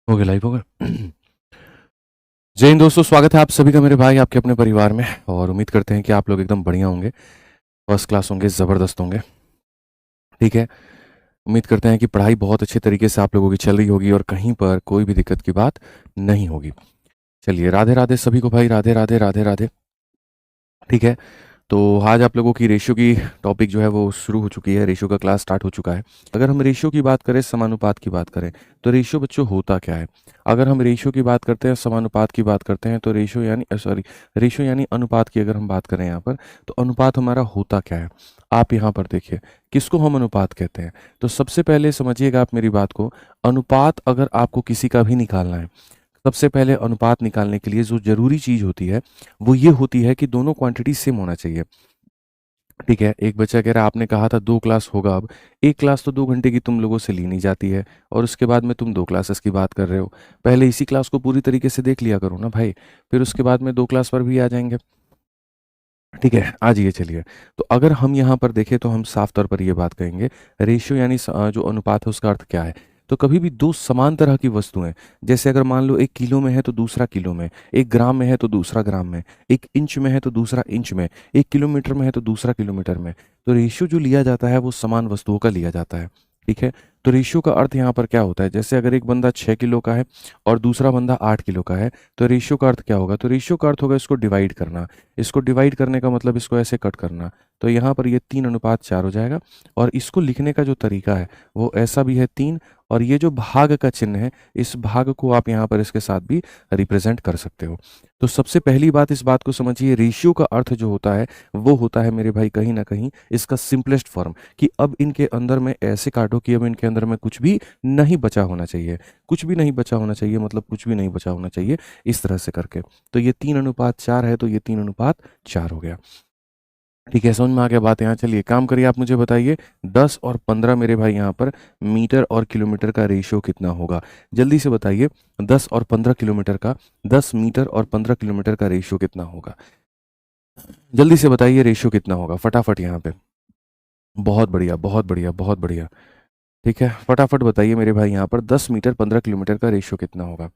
हो गया, लाइव हो गया। जय हिंद दोस्तों, स्वागत है आप सभी का मेरे भाई आपके अपने परिवार में। और उम्मीद करते हैं कि आप लोग एकदम बढ़िया होंगे, फर्स्ट क्लास होंगे, ज़बरदस्त होंगे। ठीक है, उम्मीद करते हैं कि पढ़ाई बहुत अच्छे तरीके से आप लोगों की चल रही होगी और कहीं पर कोई भी दिक्कत की बात नहीं होगी। चलिए, राधे राधे सभी को भाई, राधे राधे राधे राधे। ठीक है, तो आज आप लोगों की रेशियो की टॉपिक जो है वो शुरू हो चुकी है, रेशियो का क्लास स्टार्ट हो चुका है। अगर हम रेशियो की बात करें, समानुपात की बात करें, तो रेशियो बच्चों होता क्या है? अगर हम रेशियो की बात करते हैं, समानुपात की बात करते हैं, तो रेशियो यानी अनुपात की अगर हम बात करें यहाँ पर, तो अनुपात हमारा होता क्या है? आप यहाँ पर देखिए, किसको हम अनुपात कहते हैं? तो सबसे पहले समझिएगा आप मेरी बात को। अनुपात अगर आपको किसी का भी निकालना है, सबसे पहले अनुपात निकालने के लिए जो ज़रूरी चीज़ होती है, वो ये होती है कि दोनों क्वांटिटी सेम होना चाहिए। ठीक है, एक बच्चा कह रहा है आपने कहा था 2 क्लास होगा अब, 1 क्लास तो 2 घंटे की तुम लोगों से ली नहीं जाती है और उसके बाद में तुम 2 क्लासेस की बात कर रहे हो। पहले इसी क्लास को पूरी तरीके से देख लिया करो ना भाई, फिर उसके बाद में 2 क्लास पर भी आ जाएँगे। ठीक है, आ जाइए चलिए। तो अगर हम यहाँ पर देखें तो हम साफ तौर पर ये बात कहेंगे, रेशियो यानी जो अनुपात है उसका अर्थ क्या है? तो कभी भी 2 समान तरह की वस्तुएँ, जैसे अगर मान लो 1 किलो में है तो दूसरा किलो में, 1 ग्राम में है तो दूसरा ग्राम में, 1 इंच में है तो दूसरा इंच में, 1 किलोमीटर में है तो दूसरा किलोमीटर में। तो रेशियो जो लिया जाता है वो समान वस्तुओं का लिया जाता है। ठीक है? तो रेशियो का अर्थ यहाँ पर क्या होता है? जैसे अगर एक बंदा 6 किलो का है और दूसरा बंदा 8 किलो का है, तो रेशियो का अर्थ क्या होगा? तो रेशियो का अर्थ होगा इसको डिवाइड करना। इसको डिवाइड करने का मतलब इसको ऐसे कट करना। तो यहाँ पर ये 3 अनुपात 4 हो जाएगा और इसको लिखने का जो तरीका है वो ऐसा भी है 3। और ये जो भाग का चिन्ह है, इस भाग को आप यहाँ पर इसके साथ भी रिप्रेजेंट कर सकते हो। तो सबसे पहली बात इस बात को समझिए, रेशियो का अर्थ जो होता है वो होता है मेरे भाई कहीं न कहीं इसका सिंपलेस्ट फॉर्म, कि अब इनके अंदर में ऐसे काटो कि अब इनके अंदर में कुछ भी नहीं बचा होना चाहिए। कुछ भी नहीं बचा होना चाहिए मतलब कुछ भी नहीं बचा होना चाहिए, इस तरह से करके। तो ये 3 अनुपात 4 है, तो ये 3 अनुपात 4 हो गया। ठीक है, समझ में आ गया बात यहाँ? चलिए काम करिए, आप मुझे बताइए 10 और 15 मेरे भाई यहाँ पर मीटर और किलोमीटर का रेशियो कितना होगा? जल्दी से बताइए, 10 और 15 किलोमीटर का, 10 मीटर और 15 किलोमीटर का रेशियो कितना होगा? जल्दी से बताइए रेशियो कितना होगा? फटाफट यहाँ पे। बहुत बढ़िया, बहुत बढ़िया, बहुत बढ़िया। ठीक है, फटाफट बताइए मेरे भाई यहाँ पर 10 मीटर 15 किलोमीटर का रेशियो कितना होगा?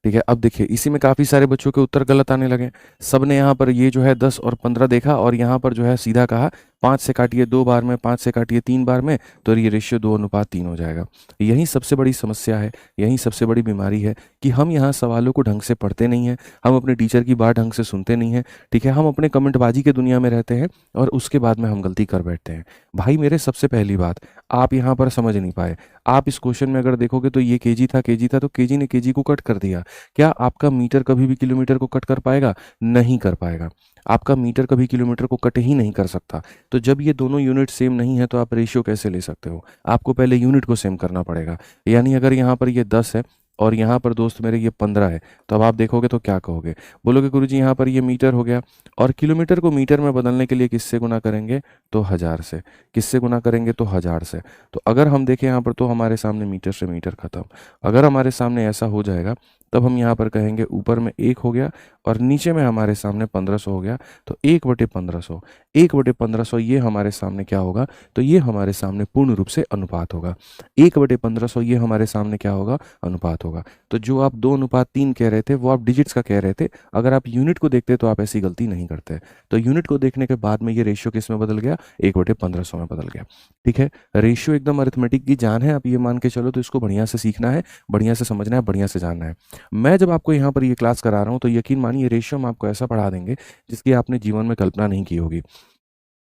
ठीक है, अब देखिए इसी में काफ़ी सारे बच्चों के उत्तर गलत आने लगे। सबने यहाँ पर ये जो है 10 और 15 देखा और यहाँ पर जो है सीधा कहा 5 से काटिए 2 बार में, 5 से काटिए 3 बार में, तो ये रेशियो 2 अनुपात 3 हो जाएगा। यही सबसे बड़ी समस्या है, यही सबसे बड़ी बीमारी है कि हम यहाँ सवालों को ढंग से पढ़ते नहीं हैं, हम अपने टीचर की बात ढंग से सुनते नहीं हैं। ठीक है, हम अपने कमेंटबाजी के दुनिया में रहते हैं और उसके बाद में हम गलती कर बैठते हैं। भाई मेरे सबसे पहली बात, आप यहाँ पर समझ नहीं पाए। आप इस क्वेश्चन में अगर देखोगे तो ये केजी था तो केजी ने केजी को कट कर दिया। क्या आपका मीटर कभी भी किलोमीटर को कट कर पाएगा? नहीं कर पाएगा। आपका मीटर कभी किलोमीटर को कट ही नहीं कर सकता। तो जब ये दोनों यूनिट सेम नहीं है तो आप रेशियो कैसे ले सकते हो? आपको पहले यूनिट को सेम करना पड़ेगा। यानी अगर यहाँ पर ये 10 है और यहाँ पर दोस्त मेरे ये 15 है, तो अब आप देखोगे तो क्या कहोगे? बोलोगे गुरुजी यहाँ पर ये मीटर हो गया और किलोमीटर को मीटर में बदलने के लिए किससे गुना करेंगे? तो 1000 से। किससे गुना करेंगे? तो 1000 से। तो अगर हम देखें यहाँ पर तो हमारे सामने मीटर से मीटर खत्म। अगर हमारे सामने ऐसा हो जाएगा तब हम यहाँ पर कहेंगे ऊपर में 1 हो गया और नीचे में हमारे सामने 1500 हो गया। तो 1/1500, 1/1500 ये हमारे सामने क्या होगा? तो ये हमारे सामने पूर्ण रूप से अनुपात होगा। 1/1500 ये हमारे सामने क्या होगा? अनुपात होगा। तो जो आप 2 अनुपात 3 कह रहे थे वो आप डिजिट्स का कह रहे थे। अगर आप यूनिट को देखते तो आप ऐसी गलती नहीं करते। तो यूनिट को देखने के बाद में ये रेशियो किस में बदल गया? 1/1500 में बदल गया। ठीक है, रेशियो एकदम अरिथमेटिक की जान है, आप ये मान के चलो। तो इसको बढ़िया से सीखना है, बढ़िया से समझना है, बढ़िया से जानना है। मैं जब आपको यहाँ पर ये क्लास करा रहा हूँ तो यकीन मानिए रेशियो हम आपको ऐसा पढ़ा देंगे जिसकी आपने जीवन में कल्पना नहीं की होगी।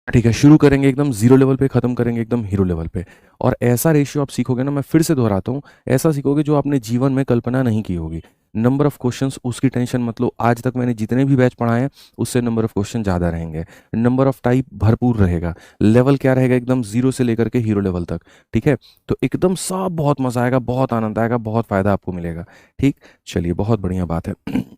ठीक है, शुरू करेंगे एकदम ज़ीरो लेवल पे, ख़त्म करेंगे एकदम हीरो लेवल पे। और ऐसा रेशियो आप सीखोगे ना, मैं फिर से दोहराता हूँ, ऐसा सीखोगे जो आपने जीवन में कल्पना नहीं की होगी। नंबर ऑफ़ क्वेश्चंस उसकी टेंशन मत लो, आज तक मैंने जितने भी बैच पढ़ाए हैं उससे नंबर ऑफ़ क्वेश्चन ज़्यादा रहेंगे। नंबर ऑफ़ टाइप भरपूर रहेगा। लेवल क्या रहेगा? एकदम ज़ीरो से लेकर के हीरो लेवल तक। ठीक है, तो एकदम सब बहुत मज़ा आएगा, बहुत आनंद आएगा, बहुत फ़ायदा आपको मिलेगा। ठीक, चलिए बहुत बढ़िया बात है।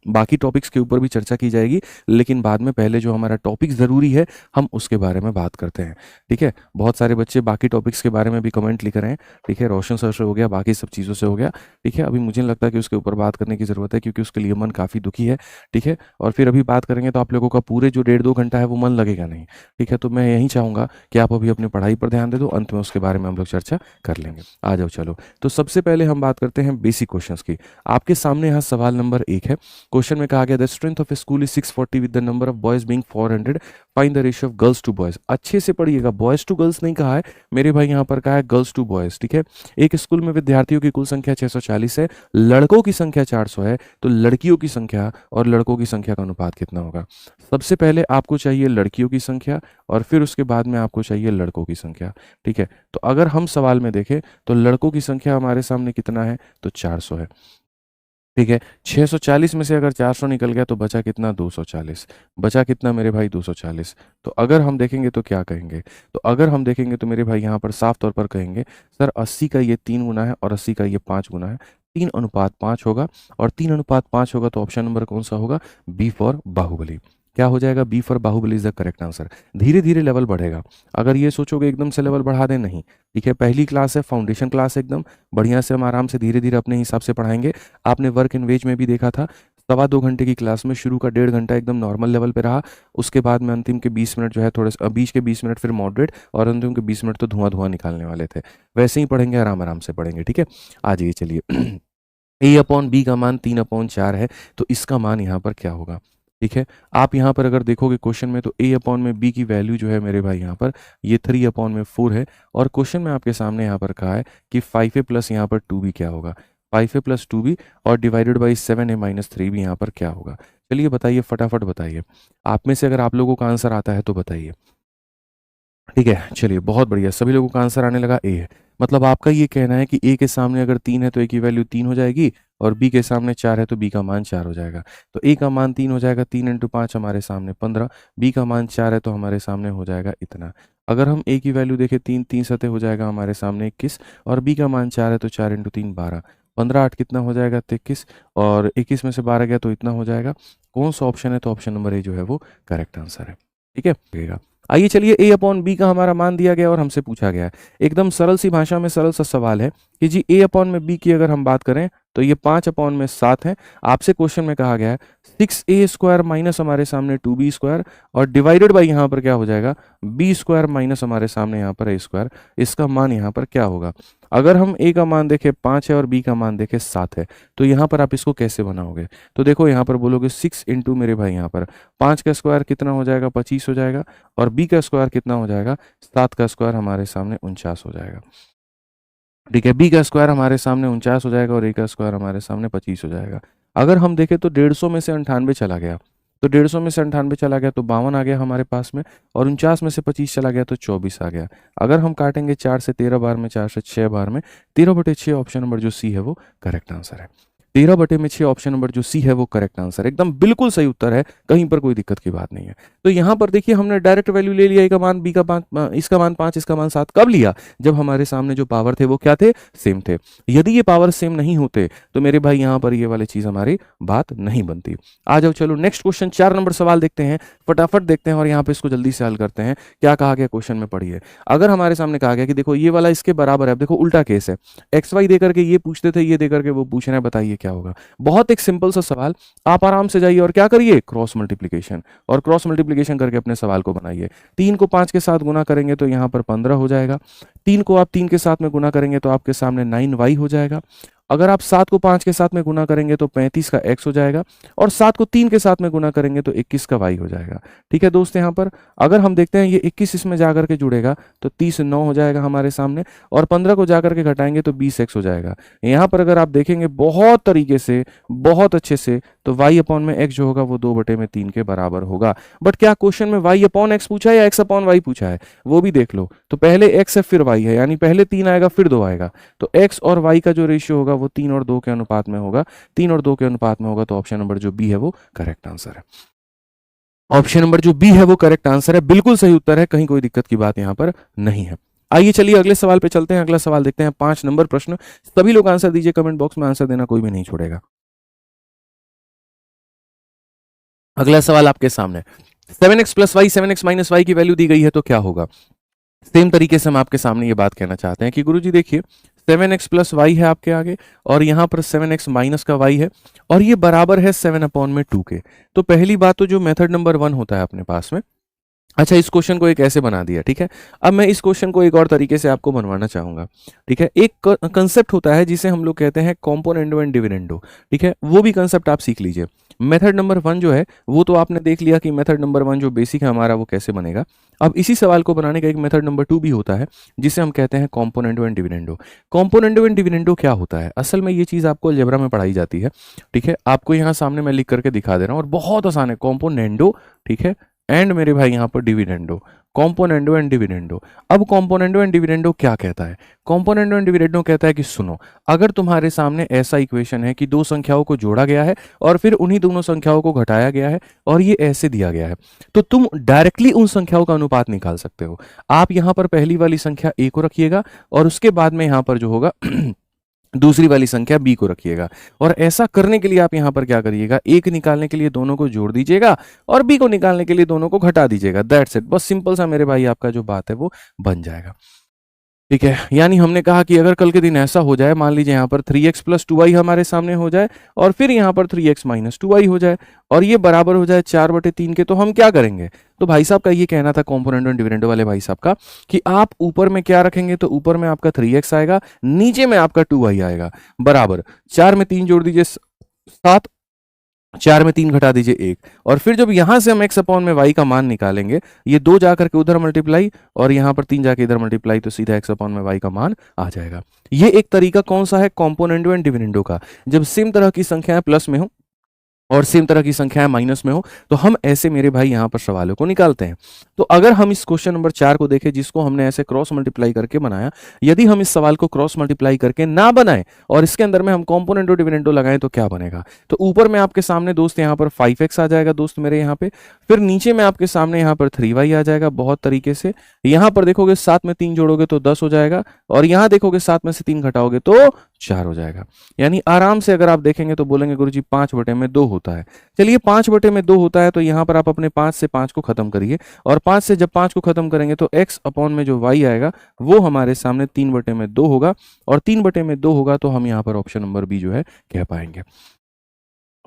बाकी टॉपिक्स के ऊपर भी चर्चा की जाएगी, लेकिन बाद में पहले जो हमारा टॉपिक ज़रूरी है हम उसके बारे में बात करते हैं। ठीक है, बहुत सारे बच्चे बाकी टॉपिक्स के बारे में भी अभी कमेंट लिख रहे हैं, ठीक है। रोशन सर से हो गया, बाकी सब चीज़ों से हो गया, ठीक है। अभी मुझे नहीं लगता कि उसके ऊपर बात करने की ज़रूरत है, क्योंकि उसके लिए मन काफ़ी दुखी है, ठीक है। और फिर अभी बात करेंगे तो आप लोगों का पूरे जो 1.5-2 घंटा है वो मन लगेगा नहीं, ठीक है। तो मैं यही चाहूँगा कि आप अभी अपनी पढ़ाई पर ध्यान दे दो, अंत में उसके बारे में हम लोग चर्चा कर लेंगे। आ जाओ चलो। तो सबसे पहले हम बात करते हैं बेसिक क्वेश्चंस की। आपके सामने यहाँ सवाल नंबर 1 है। क्वेश्चन में कहा गया the strength of a school is 640 with the number of boys being 400, find the ratio of girls to boys. अच्छे से पढ़िएगा, बॉयज टू गर्ल्स नहीं कहा है मेरे भाई, यहाँ पर कहा है गर्ल्स टू बॉयज, ठीक है। एक स्कूल में विद्यार्थियों की कुल संख्या 640 है, लड़कों की संख्या 400 है, तो लड़कियों की संख्या और लड़कों की संख्या का अनुपात कितना होगा। सबसे पहले आपको चाहिए लड़कियों की संख्या और फिर उसके बाद में आपको चाहिए लड़कों की संख्या, ठीक है। तो अगर हम सवाल में देखें तो लड़कों की संख्या हमारे सामने कितना है, तो 400 है, ठीक है। 640 में से अगर 400 निकल गया तो बचा कितना, 240। बचा कितना मेरे भाई, 240। तो अगर हम देखेंगे तो क्या कहेंगे, तो अगर हम देखेंगे तो मेरे भाई यहाँ पर साफ तौर पर कहेंगे सर 80 का ये 3 गुना है और 80 का ये 5 गुना है, 3:5 होगा। और 3:5 होगा तो ऑप्शन नंबर कौन सा होगा, बी फॉर बाहुबली। क्या हो जाएगा, B for Baahubali is the correct answer. धीरे धीरे लेवल बढ़ेगा, अगर ये सोचोगे एकदम से लेवल बढ़ा दें, नहीं, ठीक है। पहली क्लास है, फाउंडेशन क्लास है, एकदम बढ़िया से हम आराम से धीरे धीरे अपने हिसाब से पढ़ाएंगे। आपने वर्क इन वेज में भी देखा था, 2.25 घंटे की क्लास में शुरू का 1.5 घंटा एकदम नॉर्मल लेवल पे रहा, उसके बाद में अंतिम के 20 मिनट जो है थोड़े बीच के 20 मिनट फिर मॉडरेट, और अंतिम के 20 मिनट तो धुआं धुआं निकालने वाले थे। वैसे ही पढ़ेंगे, आराम आराम से पढ़ेंगे, ठीक है। आ जाइए चलिए। ए अपॉन बी का मान 3/4 है, तो इसका मान यहाँ पर क्या होगा, ठीक है। आप यहाँ पर अगर देखोगे क्वेश्चन में तो ए अपॉन में बी की वैल्यू जो है मेरे भाई यहाँ पर ये 3/4 है, और क्वेश्चन में आपके सामने यहाँ पर कहा है कि 5a प्लस यहाँ पर 2b क्या होगा, 5a प्लस 2b और divided by 7a minus 3b यहाँ पर क्या होगा। चलिए बताइए, फटाफट बताइए, आप में से अगर आप लोगों का आंसर आता है तो बताइए, ठीक है। चलिए बहुत बढ़िया, सभी लोगों का आंसर आने लगा ए है। मतलब आपका ये कहना है कि ए के सामने अगर 3 है तो ए की वैल्यू 3 हो जाएगी, और बी के सामने 4 है तो बी का मान 4 हो जाएगा। तो ए का मान 3 हो जाएगा, 3 × 5 हमारे सामने 15, बी का मान 4 है तो हमारे सामने हो जाएगा इतना। अगर हम ए की वैल्यू देखें 3 3 सतह हो जाएगा हमारे सामने 21, और बी का मान 4 है तो 4 × 3 12, 15 8 कितना हो जाएगा 23, और 21 में से 12 गया तो इतना हो जाएगा। कौन सा ऑप्शन है, तो ऑप्शन नंबर ए जो है वो करेक्ट आंसर है, ठीक है। आइए चलिए, ए अपॉन बी का हमारा मान दिया गया और हमसे पूछा गया है, एकदम सरल सी भाषा में सरल सा सवाल है कि जी ए अपॉन में बी की अगर हम बात करें तो ये 5/7 है। आपसे क्वेश्चन में कहा गया है 6a² माइनस हमारे सामने 2b² और डिवाइडेड बाई यहाँ पर क्या हो जाएगा, b² माइनस हमारे सामने यहाँ पर a²। इसका मान यहाँ पर क्या होगा। अगर हम a का मान देखें 5 है और b का मान देखें 7 है, तो यहाँ पर आप इसको कैसे बनाओगे। तो देखो यहाँ पर बोलोगे 6 इंटू मेरे भाई यहाँ पर 5 का स्क्वायर कितना हो जाएगा, 25 हो जाएगा, और b का स्क्वायर कितना हो जाएगा, 7 का स्क्वायर हमारे सामने 49 हो जाएगा, ठीक है। बी का स्क्वायर हमारे सामने 49 हो जाएगा और ए का स्क्वायर हमारे सामने 25 हो जाएगा। अगर हम देखें तो 150 में से 98 चला गया, तो 150 में से 98 चला गया तो 52 आ गया हमारे पास में, और 49 में से 25 चला गया तो 24 आ गया। अगर हम काटेंगे 4 से 13 बार में, 4 से 6 बार में, 13/6 ऑप्शन नंबर जो सी है वो करेक्ट आंसर है। 13/6 ऑप्शन नंबर जो सी है वो करेक्ट आंसर है, एकदम बिल्कुल सही उत्तर है, कहीं पर कोई दिक्कत की बात नहीं है। तो यहाँ पर देखिए हमने डायरेक्ट वैल्यू ले लिया, ए का मान, बी का मान, इसका मान 5, इसका मान 7, कब लिया, जब हमारे सामने जो पावर थे वो क्या थे, सेम थे। यदि ये पावर सेम नहीं होते तो मेरे भाई यहाँ पर ये वाली चीज हमारी बात नहीं बनती। आ जाओ चलो नेक्स्ट क्वेश्चन, 4 नंबर सवाल देखते हैं, फटाफट देखते हैं और यहाँ पे इसको जल्दी से हल करते हैं। क्या कहा गया क्वेश्चन में, पढ़िए। अगर हमारे सामने कहा गया कि देखो ये वाला इसके बराबर है, अब देखो उल्टा केस है, XY देकर के ये पूछते थे, ये देकर के वो पूछ रहे हैं, बताइए क्या होगा। बहुत एक सिंपल सा सवाल, आप आराम से जाइए और क्या करिए, क्रॉस मल्टीप्लीकेशन, और क्रॉस मल्टीप्लीकेशन करके अपने सवाल को बनाइए। 3 को 5 के साथ गुना करेंगे तो यहाँ पर 15 हो जाएगा, 3 को आप 3 के साथ में गुना करेंगे तो आपके सामने 9y हो जाएगा। अगर आप 7 को 5 के साथ में गुना करेंगे तो 35 का x हो जाएगा, और 7 को 3 के साथ में गुना करेंगे तो 21 का y हो जाएगा। ठीक है दोस्त, यहाँ पर अगर हम देखते हैं ये 21 इसमें जाकर के जुड़ेगा तो 30 9 हो जाएगा हमारे सामने, और 15 को जाकर के घटाएंगे तो 20x हो जाएगा। यहाँ पर अगर आप देखेंगे बहुत तरीके से, बहुत अच्छे से, तो y अपॉन में x जो होगा वो 2/3 के बराबर होगा। बट क्या क्वेश्चन में y अपॉन x पूछा है या x अपॉन y पूछा है, वो भी देख लो। तो पहले x है फिर y है, यानी पहले 3 आएगा फिर 2 आएगा, तो x और y का जो रेशियो होगा वो 3 और 2 के अनुपात में होगा, 3 और 2 के अनुपात में होगा। तो ऑप्शन नंबर जो बी है वो करेक्ट आंसर है। ऑप्शन नंबर जो बी है वो करेक्ट आंसर है, बिल्कुल सही उत्तर है, कहीं कोई दिक्कत की बात यहाँ पर नहीं है। आइए चलिए अगले सवाल पे चलते हैं। अगला सवाल देखते हैं, 5 नंबर प्रश्न। सभी लोग आंसर दीजिए, कमेंट बॉक्स में आंसर देना कोई भी नहीं छोड़ेगा। अगला सवाल आपके सामने, 7x + y 7x - y की वैल्यू दी गई है तो क्या होगा। सेम तरीके से हम आपके सामने ये बात कहना चाहते हैं कि गुरुजी देखिए 7x प्लस वाई है आपके आगे और यहाँ पर 7x माइनस का y है और ये बराबर है 7/2 के। तो पहली बात तो जो मेथड नंबर 1 होता है अपने पास में, अच्छा इस क्वेश्चन को एक ऐसे बना दिया, ठीक है। अब मैं इस क्वेश्चन को एक और तरीके से आपको बनवाना चाहूंगा, ठीक है। एक कंसेप्ट होता है जिसे हम लोग कहते हैं कॉम्पोनेंडो एंड डिविडेंडो, ठीक है। वो भी कंसेप्ट आप सीख लीजिए। मेथड नंबर 1 जो है वो तो आपने देख लिया कि मेथड नंबर 1 जो बेसिक है हमारा वो कैसे बनेगा। अब इसी सवाल को बनाने का एक मेथड नंबर 2 भी होता है जिसे हम कहते हैं componendo and dividendo. Componendo and dividendo क्या होता है, असल में ये चीज़ आपको अलजेब्रा में पढ़ाई जाती है, ठीक है। आपको यहाँ सामने मैं लिख करके दिखा दे रहा हूँ और बहुत आसान है, कॉम्पोनेंडो, ठीक है, एंड मेरे भाई यहाँ पर डिविडेंडो, कॉम्पोनेंडो एंड डिविडेंडो। अब कॉम्पोनेंडो एंड डिविडेंडो क्या कहता है, कॉम्पोनेंडो एंड डिविडेंडो कहता है कि सुनो, अगर तुम्हारे सामने ऐसा इक्वेशन है कि दो संख्याओं को जोड़ा गया है और फिर उन्हीं दोनों संख्याओं को घटाया गया है और ये ऐसे दिया गया है, तो तुम डायरेक्टली उन संख्याओं का अनुपात निकाल सकते हो। आप यहाँ पर पहली वाली संख्या a को रखिएगा और उसके बाद में यहाँ पर जो होगा दूसरी वाली संख्या b को रखिएगा। और ऐसा करने के लिए आप यहां पर क्या करिएगा, a को निकालने के लिए दोनों को जोड़ दीजिएगा और b को निकालने के लिए दोनों को घटा दीजिएगा। दैट्स इट, बस सिंपल सा मेरे भाई आपका जो बात है वो बन जाएगा, ठीक है। यानी हमने कहा कि अगर कल के दिन ऐसा हो जाए, मान लीजिए यहाँ पर 3x प्लस 2y हमारे सामने हो जाए और फिर यहाँ पर 3x माइनस 2y हो जाए और ये बराबर हो जाए 4/3 के, तो हम क्या करेंगे। तो भाई साहब का ये कहना था कॉम्पोनेंडो एंड डिविडेंडो वाले भाई साहब का कि आप ऊपर में क्या रखेंगे, तो ऊपर में आपका 3x आएगा, नीचे में आपका 2y आएगा, बराबर 4 में 3 जोड़ दीजिए 7, 4 में 3 घटा दीजिए 1, और फिर जब यहां से हम x अपॉन में y का मान निकालेंगे, ये 2 जाकर के उधर मल्टीप्लाई और यहां पर 3 जाके इधर मल्टीप्लाई, तो सीधा x अपॉन में y का मान आ जाएगा। ये एक तरीका कौन सा है, कॉम्पोनेंडो एंड डिविडेंडो का। जब सेम तरह की संख्याएं प्लस में हो और सेम तरह की संख्याएं माइनस में हो, तो हम ऐसे मेरे भाई यहां पर सवालों को निकालते हैं। तो अगर हम इस क्वेश्चन नंबर 4 को देखें जिसको हमने ऐसे क्रॉस मल्टीप्लाई करके बनाया, यदि हम इस सवाल को क्रॉस मल्टीप्लाई करके ना बनाए और इसके अंदर में हम कॉम्पोनेंटो डिविडेंडो लगाएं, तो क्या बनेगा। तो ऊपर में आपके सामने दोस्त यहाँ पर 5x आ जाएगा दोस्त मेरे यहाँ पे, फिर नीचे में आपके सामने यहाँ पर 3y आ जाएगा बहुत तरीके से। यहाँ पर देखोगे 7 में 3 जोड़ोगे तो 10 हो जाएगा और यहाँ देखोगे 7 में से 3 घटाओगे तो 4 हो जाएगा। यानी आराम से अगर आप देखेंगे तो बोलेंगे गुरुजी 5/2 होता है। चलिए 5/2 होता है तो यहाँ पर आप अपने 5 से 5 को खत्म करिए और 5 से जब 5 को खत्म करेंगे तो x अपॉन में जो y आएगा वो हमारे सामने 3/2 होगा, और 3/2 होगा तो हम यहाँ पर ऑप्शन नंबर बी जो है कह पाएंगे।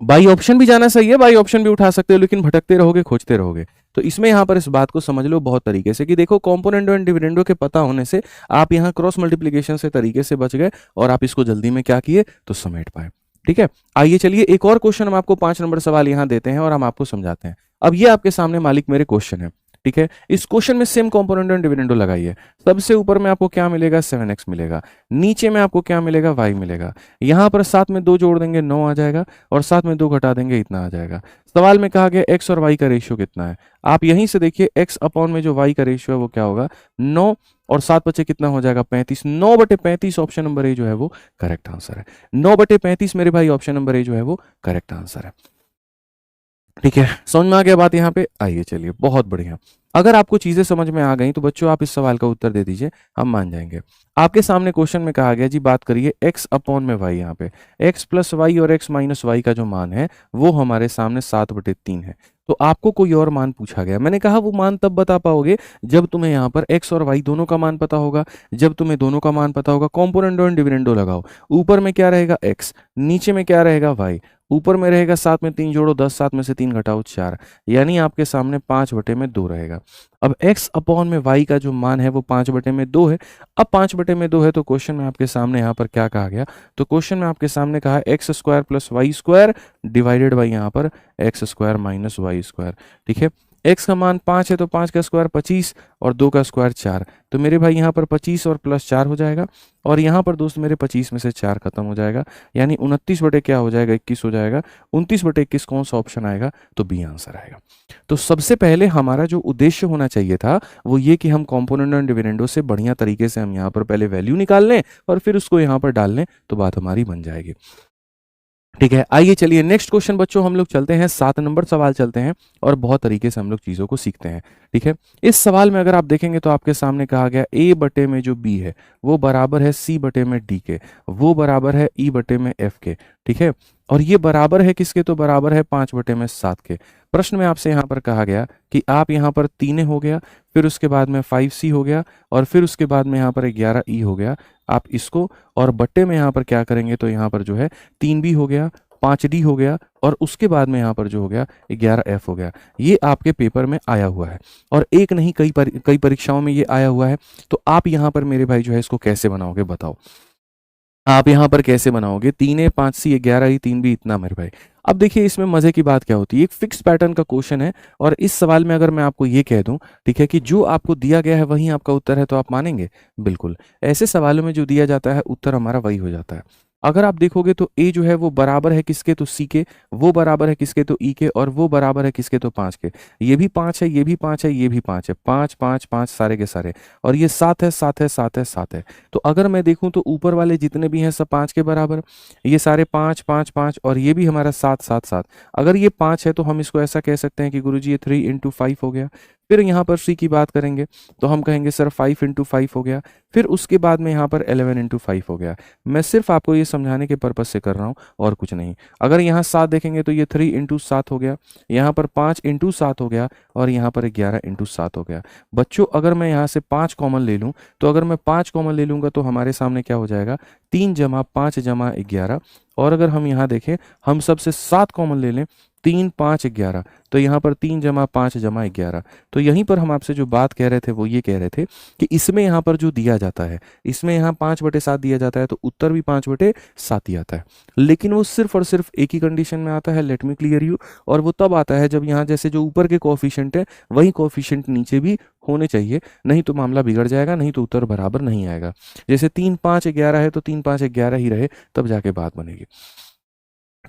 बाई ऑप्शन भी जाना सही है, बाई ऑप्शन भी उठा सकते हो, लेकिन भटकते रहोगे, खोजते रहोगे। तो इसमें यहाँ पर इस बात को समझ लो बहुत तरीके से कि देखो कॉम्पोनेंडो एंड डिविडेंडो के पता होने से आप यहाँ क्रॉस मल्टीप्लीकेशन से तरीके से बच गए और आप इसको जल्दी में क्या किए तो समेट पाए, ठीक है। आइए चलिए एक और क्वेश्चन हम आपको 5 नंबर सवाल यहाँ देते हैं और हम आपको समझाते हैं। अब ये आपके सामने मालिक मेरे क्वेश्चन है, ठीक है। इस क्वेश्चन में सेम कॉम्पोनेंडो एंड डिविडेंडो लगाइए। सबसे ऊपर में आपको क्या मिलेगा, 7x मिलेगा, नीचे में आपको क्या मिलेगा, y मिलेगा। यहाँ पर 7 में 2 जोड़ देंगे 9 आ जाएगा और 7 में 2 घटा देंगे इतना आ जाएगा। सवाल में कहा गया x और y का रेशियो कितना है। आप यहीं से देखिए x अपॉन में जो y का रेशियो है वो क्या होगा, 9, और 7 बचे कितना हो जाएगा 35। 9/35 ऑप्शन नंबर ए जो है वो करेक्ट आंसर है। 9/35 मेरे भाई ऑप्शन नंबर ए जो है वो करेक्ट आंसर है, ठीक है। समझ में आ गया बात यहाँ पे। आइए चलिए बहुत बढ़िया। अगर आपको चीजें समझ में आ गई तो बच्चों आप इस सवाल का उत्तर दे दीजिए, हम मान जाएंगे। आपके सामने क्वेश्चन में कहा गया जी, बात करिए x अपॉन में y, यहाँ पे x प्लस वाई और x माइनस वाई का जो मान है वो हमारे सामने 7/3 है। तो आपको कोई और मान पूछा गया। मैंने कहा वो मान तब बता पाओगे जब तुम्हें यहाँ पर x और y दोनों का मान पता होगा। जब तुम्हें दोनों का मान पता होगा, कॉम्पोनेंडो एंड डिविडेंडो लगाओ। ऊपर में क्या रहेगा x, नीचे में क्या रहेगा y। ऊपर में रहेगा 7 में 3 जोड़ो 10, 7 में से 3 घटाओ 4, यानी आपके सामने 5/2 रहेगा। अब x अपॉन में y का जो मान है वो 5/2 है। अब 5/2 है तो क्वेश्चन में आपके सामने यहाँ पर क्या कहा गया, तो क्वेश्चन में आपके सामने कहा x square plus Y square divided by यहाँ पर x square minus Y square, ठीक है। x का मान 5 है तो 5 का स्क्वायर 25 और 2 का स्क्वायर 4, तो मेरे भाई यहाँ पर 25 और प्लस 4 हो जाएगा, और यहाँ पर दोस्त मेरे 25 में से 4 खत्म हो जाएगा, यानी 29 बटे क्या हो जाएगा 21 हो जाएगा। 29/21 कौन सा ऑप्शन आएगा, तो बी आंसर आएगा। तो सबसे पहले हमारा जो उद्देश्य होना चाहिए था वो ये कि हम कॉम्पोनेंट एंड डिविडेंडो से बढ़िया तरीके से हम यहाँ पर पहले वैल्यू निकाल लें और फिर उसको यहाँ पर डाल लें, तो बात हमारी बन जाएगी, ठीक है। आइए चलिए नेक्स्ट क्वेश्चन बच्चों हम लोग चलते हैं, 7 नंबर सवाल चलते हैं और बहुत तरीके से हम लोग चीजों को सीखते हैं, ठीक है। इस सवाल में अगर आप देखेंगे तो आपके सामने कहा गया a बटे में जो b है वो बराबर है c बटे में d के, वो बराबर है e बटे में f के, ठीक है। और ये बराबर है किसके, तो बराबर है 5/7 के। प्रश्न में आपसे यहाँ पर कहा गया कि आप यहाँ पर 3 हो गया, फिर उसके बाद में 5c हो गया, और फिर उसके बाद में यहाँ पर 11e हो गया। आप इसको और बट्टे में यहाँ पर क्या करेंगे, तो यहाँ पर जो है 3b हो गया, 5d हो गया, और उसके बाद में यहाँ पर जो हो गया 11f हो गया। ये आपके पेपर में आया हुआ है, और एक नहीं कई परीक्षाओं में ये आया हुआ है। तो आप यहाँ पर मेरे भाई जो है इसको कैसे बनाओगे, बताओ आप यहाँ पर कैसे बनाओगे। 3a 5c 11e 3b इतना मेरे भाई। अब देखिए इसमें मजे की बात क्या होती है, एक फिक्स पैटर्न का क्वेश्चन है, और इस सवाल में अगर मैं आपको ये कह दूं, ठीक है, कि जो आपको दिया गया है वही आपका उत्तर है, तो आप मानेंगे? बिल्कुल। ऐसे सवालों में जो दिया जाता है उत्तर हमारा वही हो जाता है। अगर आप देखोगे तो ए जो है वो बराबर है किसके, तो सी के, वो बराबर है किसके, तो ई के, और वो बराबर है किसके, तो 5 के। ये भी 5 है, ये भी 5 है, ये भी 5 है, 5 5 5 सारे के सारे, और ये 7 है 7 है 7 है 7 है। तो अगर मैं देखूं तो ऊपर वाले जितने भी हैं सब 5 के बराबर, ये सारे 5 5 5, और ये भी हमारा 7 7 7। अगर ये 5 है तो हम इसको ऐसा कह सकते हैं कि गुरुजी ये 3 इंटू 5 हो गया। फिर यहाँ पर सी की बात करेंगे तो हम कहेंगे सर 5 इंटू 5 हो गया। फिर उसके बाद में यहाँ पर 11 इंटू 5 हो गया। मैं सिर्फ आपको ये समझाने के पर्पज से कर रहा हूँ और कुछ नहीं। अगर यहाँ 7 देखेंगे तो ये 3 इंटू 7 हो गया, यहाँ पर 5 इंटू 7 हो गया, और यहाँ पर 11 इंटू 7 हो गया। बच्चों अगर मैं यहाँ से 5 कॉमन ले लूँ, तो अगर मैं 5 कॉमन ले लूँगा तो हमारे सामने क्या हो जाएगा, 3 जमा 5 जमा 11। और अगर हम यहाँ देखें, हम सबसे 7 कॉमन ले लें, 3 5 11, तो यहाँ पर 3 जमा 5 जमा 11। तो यहीं पर हम आपसे जो बात कह रहे थे वो ये कह रहे थे कि इसमें यहाँ पर जो दिया जाता है, इसमें यहाँ 5/7 दिया जाता है, तो उत्तर भी 5/7 ही आता है। लेकिन वो सिर्फ और सिर्फ एक ही कंडीशन में आता है, लेट मी क्लियर यू, और वो तब आता है जब यहाँ जैसे जो ऊपर के कोएफिशिएंट है वही कोएफिशिएंट नीचे भी होने चाहिए, नहीं तो मामला बिगड़ जाएगा, नहीं तो उत्तर बराबर नहीं आएगा। जैसे 3 5 11 है तो 3 5 11 ही रहे, तब जाके बात बनेगी।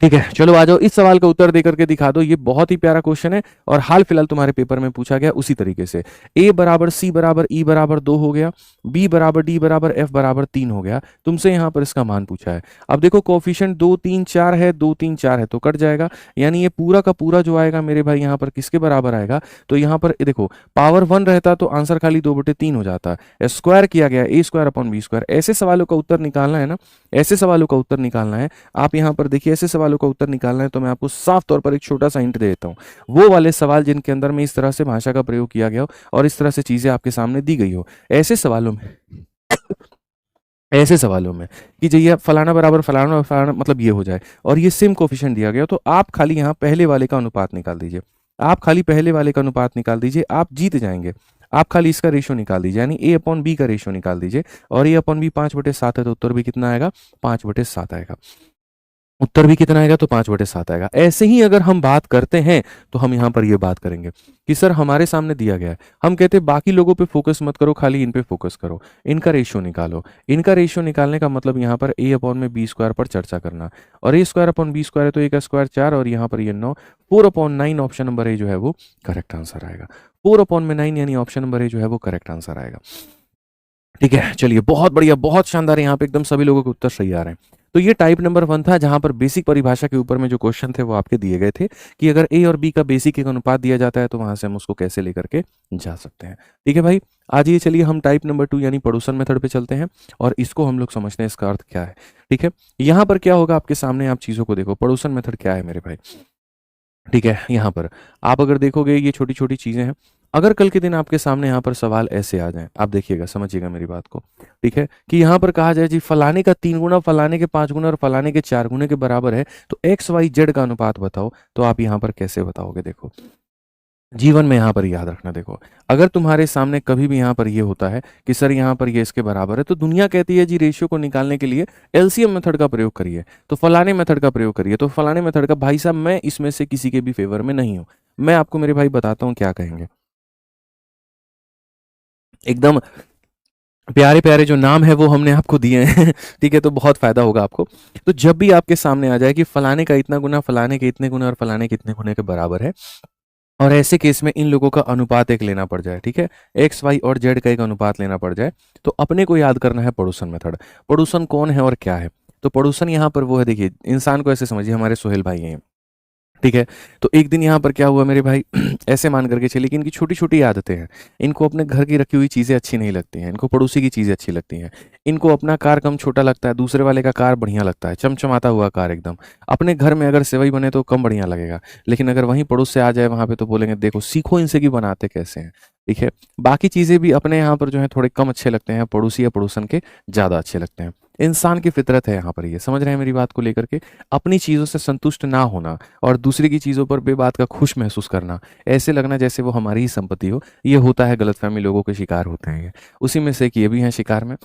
ठीक है, चलो आ जाओ, इस सवाल का उत्तर देकर के दिखा दो। ये बहुत ही प्यारा क्वेश्चन है और हाल फिलहाल तुम्हारे पेपर में पूछा गया उसी तरीके से। a बराबर c बराबर e बराबर 2 हो गया, b बराबर d बराबर f बराबर 3 हो गया। तुमसे यहाँ पर इसका मान पूछा है। अब देखो कोएफिशिएंट 2 3 4 है, 2 3 4 है तो कट जाएगा, यानी ये पूरा का पूरा जो आएगा मेरे भाई यहाँ पर किसके बराबर आएगा, तो यहाँ पर देखो पावर 1 रहता तो आंसर खाली 2/3 हो जाता है। स्क्वायर किया गया a square upon b square. ऐसे सवालों का उत्तर निकालना है ना, ऐसे सवालों का उत्तर निकालना है। आप यहाँ पर देखिए, ऐसे सवालों का उत्तर निकालना है तो मैं आपको साफ तौर पर एक छोटा सा हिंट दे देता हूँ। वो वाले सवाल जिनके अंदर में इस तरह से भाषा का प्रयोग किया गया हो और इस तरह से चीजें आपके सामने दी गई हो, ऐसे सवालों में ऐसे सवालों में कि जैसे फलाना बराबर फलाना फलाना मतलब ये हो जाए और ये सेम कोफिशिएंट दिया गया, तो आप खाली यहाँ पहले वाले का अनुपात निकाल दीजिए। आप खाली पहले वाले का अनुपात निकाल दीजिए, आप जीत जाएंगे। आप खाली इसका रेशो निकाल दीजिए, यानी a अपॉन बी का रेशो निकाल दीजिए, और a अपॉन बी 5/7 है तो उत्तर भी कितना आएगा, 5/7 आएगा। उत्तर भी कितना आएगा, तो 5/7 आएगा। ऐसे ही अगर हम बात करते हैं तो हम यहाँ पर ये बात करेंगे कि सर हमारे सामने दिया गया है, हम कहते हैं बाकी लोगों पे फोकस मत करो, खाली इन पे फोकस करो, इनका रेशियो निकालो। इनका रेशियो निकालने का मतलब यहाँ पर a अपॉन में b स्क्वायर पर चर्चा करना, और a square upon b square है तो a का स्क्वायर 4, और यहाँ पर ये 9, 4/9 ऑप्शन नंबर ए जो है वो करेक्ट आंसर आएगा। 4/9 यानी ऑप्शन नंबर ए जो है वो करेक्ट आंसर आएगा। ठीक है, चलिए बहुत बढ़िया, बहुत शानदार, यहाँ पे एकदम सभी लोगों के उत्तर सही आ रहे हैं। तो ये टाइप नंबर 1 था, जहां पर बेसिक परिभाषा के ऊपर में जो क्वेश्चन थे वो आपके दिए गए थे कि अगर ए और बी का बेसिक एक अनुपात दिया जाता है तो वहां से हम उसको कैसे लेकर के जा सकते हैं। ठीक है भाई, आज ये चलिए हम टाइप नंबर 2 यानी पड़ोसन मेथड पे चलते हैं और इसको हम लोग समझते हैं इसका अर्थ क्या है। ठीक है, यहाँ पर क्या होगा आपके सामने, आप चीजों को देखो, पड़ोसन मेथड क्या है मेरे भाई। ठीक है, यहाँ पर आप अगर देखोगे ये छोटी छोटी चीजें हैं। अगर कल के दिन आपके सामने यहाँ पर सवाल ऐसे आ जाए, आप देखिएगा, समझिएगा मेरी बात को। ठीक है, कि यहाँ पर कहा जाए जी फलाने का 3 गुना, फलाने के 5 गुना और फलाने के 4 गुने के बराबर है, तो एक्स वाई जेड का अनुपात बताओ, तो आप यहाँ पर कैसे बताओगे। देखो जीवन में यहाँ पर याद रखना, देखो अगर तुम्हारे सामने कभी भी यहाँ पर ये होता है कि सर यहाँ पर ये इसके बराबर है, तो दुनिया कहती है जी रेशियो को निकालने के लिए एलसीएम मेथड का प्रयोग करिए, तो फलाने मेथड का प्रयोग करिए, तो फलाने मेथड का। भाई साहब मैं इसमें से किसी के भी फेवर में नहीं हूं, मैं आपको मेरे भाई बताता हूँ क्या कहेंगे। एकदम प्यारे प्यारे जो नाम है वो हमने आपको दिए हैं ठीक है, तो बहुत फायदा होगा आपको। तो जब भी आपके सामने आ जाए कि फलाने का इतना गुना, फलाने के इतने गुना और फलाने के इतने गुने के बराबर है, और ऐसे केस में इन लोगों का अनुपात एक लेना पड़ जाए, ठीक है, एक्स वाई और जेड का एक अनुपात लेना पड़ जाए, तो अपने को याद करना है पड़ोसन मेथड। पड़ोसन कौन है और क्या है, तो पड़ोसन यहाँ पर वो है, देखिए इंसान को ऐसे समझिए, हमारे सोहेल भाई हैं, ठीक है। तो एक दिन यहाँ पर क्या हुआ मेरे भाई ऐसे मान करके चलिए कि इनकी छोटी-छोटी आदतें हैं। इनको अपने घर की रखी हुई चीज़ें अच्छी नहीं लगती हैं, इनको पड़ोसी की चीज़ें अच्छी लगती हैं। इनको अपना कार कम छोटा लगता है, दूसरे वाले का कार बढ़िया लगता है, चमचमाता हुआ कार एकदम। अपने घर में अगर सेवई बने तो कम बढ़िया लगेगा, लेकिन अगर वहीं पड़ोस से आ जाए वहाँ पे तो बोलेंगे देखो सीखो इनसे कि बनाते कैसे हैं, ठीक है। बाकी चीज़ें भी अपने यहाँ पर जो है थोड़े कम अच्छे लगते हैं, पड़ोसी या पड़ोसन के ज़्यादा अच्छे लगते हैं। इंसान की फितरत है यहाँ पर ये, समझ रहे हैं मेरी बात को लेकर के? अपनी चीज़ों से संतुष्ट ना होना और दूसरे की चीज़ों पर बेबात का खुश महसूस करना, ऐसे लगना जैसे वो हमारी ही संपत्ति हो, ये होता है गलतफ़हमी, लोगों के शिकार होते हैं ये। उसी में से एक ये भी हैं शिकार में।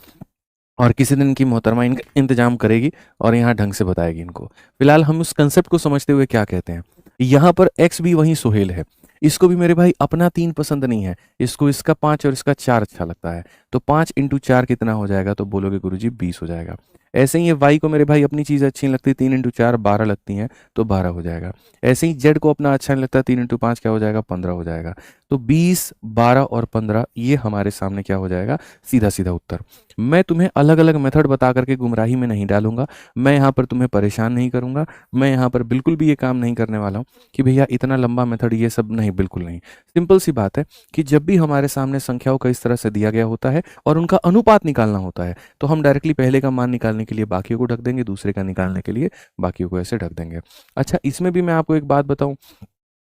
और किसी दिन इनकी मोहतरमा इनका इंतज़ाम करेगी और यहाँ ढंग से बताएगी इनको। फिलहाल हम उस कंसेप्ट को समझते हुए क्या कहते हैं, यहाँ पर एक्स भी वहीं सुहेल है। इसको भी मेरे भाई अपना 3 पसंद नहीं है, इसको इसका 5 और इसका 4 अच्छा लगता है। तो 5 इंटू 4 कितना हो जाएगा? तो बोलोगे गुरुजी 20 हो जाएगा। ऐसे ही ये वाई को मेरे भाई अपनी चीज़ अच्छी नहीं लगती, 3 इंटू 4 12 लगती हैं, तो 12 हो जाएगा। ऐसे ही जेड को अपना अच्छा नहीं लगता, 3 इंटू 5 क्या हो जाएगा? 15 हो जाएगा। तो 20, 12 और 15 ये हमारे सामने क्या हो जाएगा? सीधा-सीधा उत्तर। मैं तुम्हें अलग-अलग मेथड बता करके गुमराही में नहीं डालूँगा, मैं यहाँ पर तुम्हें परेशान नहीं करूँगा, मैं यहाँ पर बिल्कुल भी ये काम नहीं करने वाला हूँ कि भैया इतना लंबा मेथड ये सब नहीं, बिल्कुल नहीं। सिंपल सी बात है कि जब भी हमारे सामने संख्याओं का इस तरह से दिया गया होता है और उनका अनुपात निकालना होता है, तो हम डायरेक्टली पहले का मान निकालने के लिए बाकियों को ढक देंगे, दूसरे का निकालने के लिए बाकियों को ऐसे ढक देंगे। अच्छा, इसमें भी मैं आपको एक बात बताऊँ,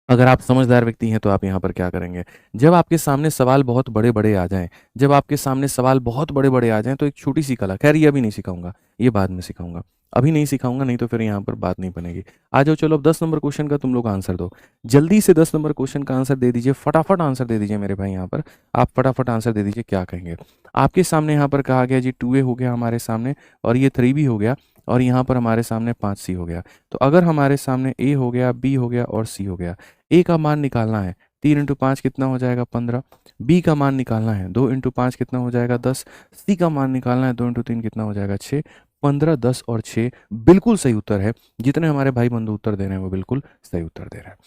अगर आप समझदार व्यक्ति हैं तो आप यहाँ पर क्या करेंगे, जब आपके सामने सवाल बहुत बड़े-बड़े आ जाएँ, जब आपके सामने सवाल बहुत बड़े-बड़े आ जाएँ तो एक छोटी-सी कला, ख़ैर ये अभी नहीं सिखाऊँगा, ये बाद में सिखाऊँगा। अभी नहीं सिखाऊँगा नहीं तो फिर यहाँ पर बात नहीं बनेगी। आ जाओ चलो अब 10 नंबर क्वेश्चन का तुम लोग आंसर दो। जल्दी से 10 नंबर क्वेश्चन का आंसर दे दीजिए, फटाफट आंसर दे दीजिए मेरे भाई यहाँ पर। आप फटाफट आंसर दे दीजिए क्या कहेंगे। आपके सामने यहाँ पर कहा गया जी 2A हो गया हमारे सामने और ये 3B हो गया और यहाँ पर हमारे सामने 5C हो गया। तो अगर हमारे सामने A हो गया, B हो गया और C हो गया, ए का मान निकालना है, 3 इंटू 5 कितना हो जाएगा? 15। बी का मान निकालना है, 2 इंटू 5 कितना हो जाएगा? 10। सी का मान निकालना है, 2 इंटू 3 कितना हो जाएगा? 6। 15, 10 और 6 बिल्कुल सही उत्तर है। जितने हमारे भाई बंधु उत्तर दे रहे हैं वो बिल्कुल सही उत्तर दे रहे हैं।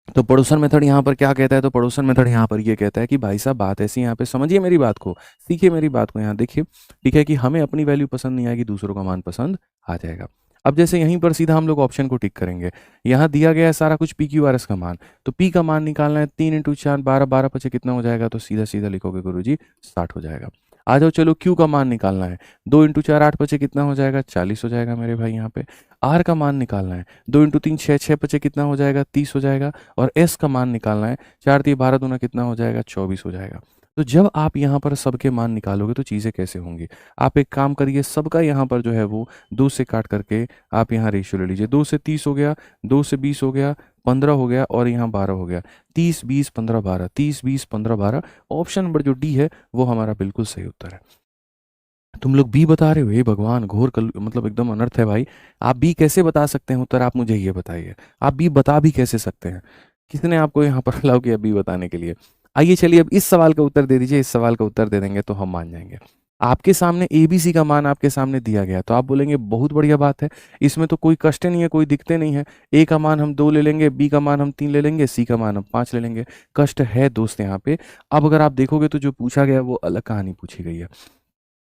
तो पड़ोसन मेथड यहाँ पर क्या कहता है? तो पड़ोसन मेथड यहाँ पर ये कहता है कि भाई साहब बात ऐसी, यहाँ पे समझिए मेरी बात को, सीखिए मेरी बात को, यहाँ देखिए, ठीक है, कि हमें अपनी वैल्यू पसंद नहीं आएगी, दूसरों का मान पसंद आ जाएगा। अब जैसे यहीं पर सीधा हम लोग ऑप्शन को टिक करेंगे, यहाँ दिया गया है सारा कुछ पी क्यू आर एस का मान, तो पी का मान निकालना है, 3 इंटू 4 12, 12 पचे कितना हो जाएगा? तो सीधा सीधा लिखोगे गुरुजी 60 हो जाएगा। आ जाओ चलो क्यू का मान निकालना है, 2 इंटू 4 8 पचे कितना हो जाएगा? 40 हो जाएगा मेरे भाई यहाँ पे। आर का मान निकालना है, 2 इंटू 3 6 6 पचे कितना हो जाएगा? 30 हो जाएगा। और एस का मान निकालना है, 4 3 12 दूना कितना हो जाएगा? 24 हो जाएगा। तो जब आप यहाँ पर सबके मान निकालोगे तो चीज़ें कैसे होंगी? आप एक काम करिए, सबका यहाँ पर जो है वो 2 से काट करके आप यहाँ रेशियो ले लीजिए। 2 से 30 हो गया, 2 से 20 हो गया, 15 हो गया और यहाँ 12 हो गया। 30 20 15 12, 30 20 15 12, ऑप्शन नंबर जो डी है वो हमारा बिल्कुल सही उत्तर है। तुम लोग बी बता रहे हो, हे भगवान! घोर कल मतलब एकदम अनर्थ है भाई। आप बी कैसे बता सकते हैं उत्तर, आप मुझे ये बताइए। आप बी बता भी कैसे सकते हैं? किसने आपको यहाँ पर अलाउ किया बी बताने के लिए? आइए चलिए अब इस सवाल का उत्तर दे दीजिए, इस सवाल का उत्तर दे देंगे तो हम मान जाएँगे। आपके सामने एबीसी का मान आपके सामने दिया गया है, तो आप बोलेंगे बहुत बढ़िया बात है, इसमें तो कोई कष्ट नहीं है, कोई दिक्कतें नहीं है। ए का मान हम 2 ले लेंगे, बी का मान हम 3 ले लेंगे, सी का मान हम 5 ले लेंगे। कष्ट है दोस्त यहाँ पे। अब अगर आप देखोगे तो जो पूछा गया है वो अलग कहानी पूछी गई है।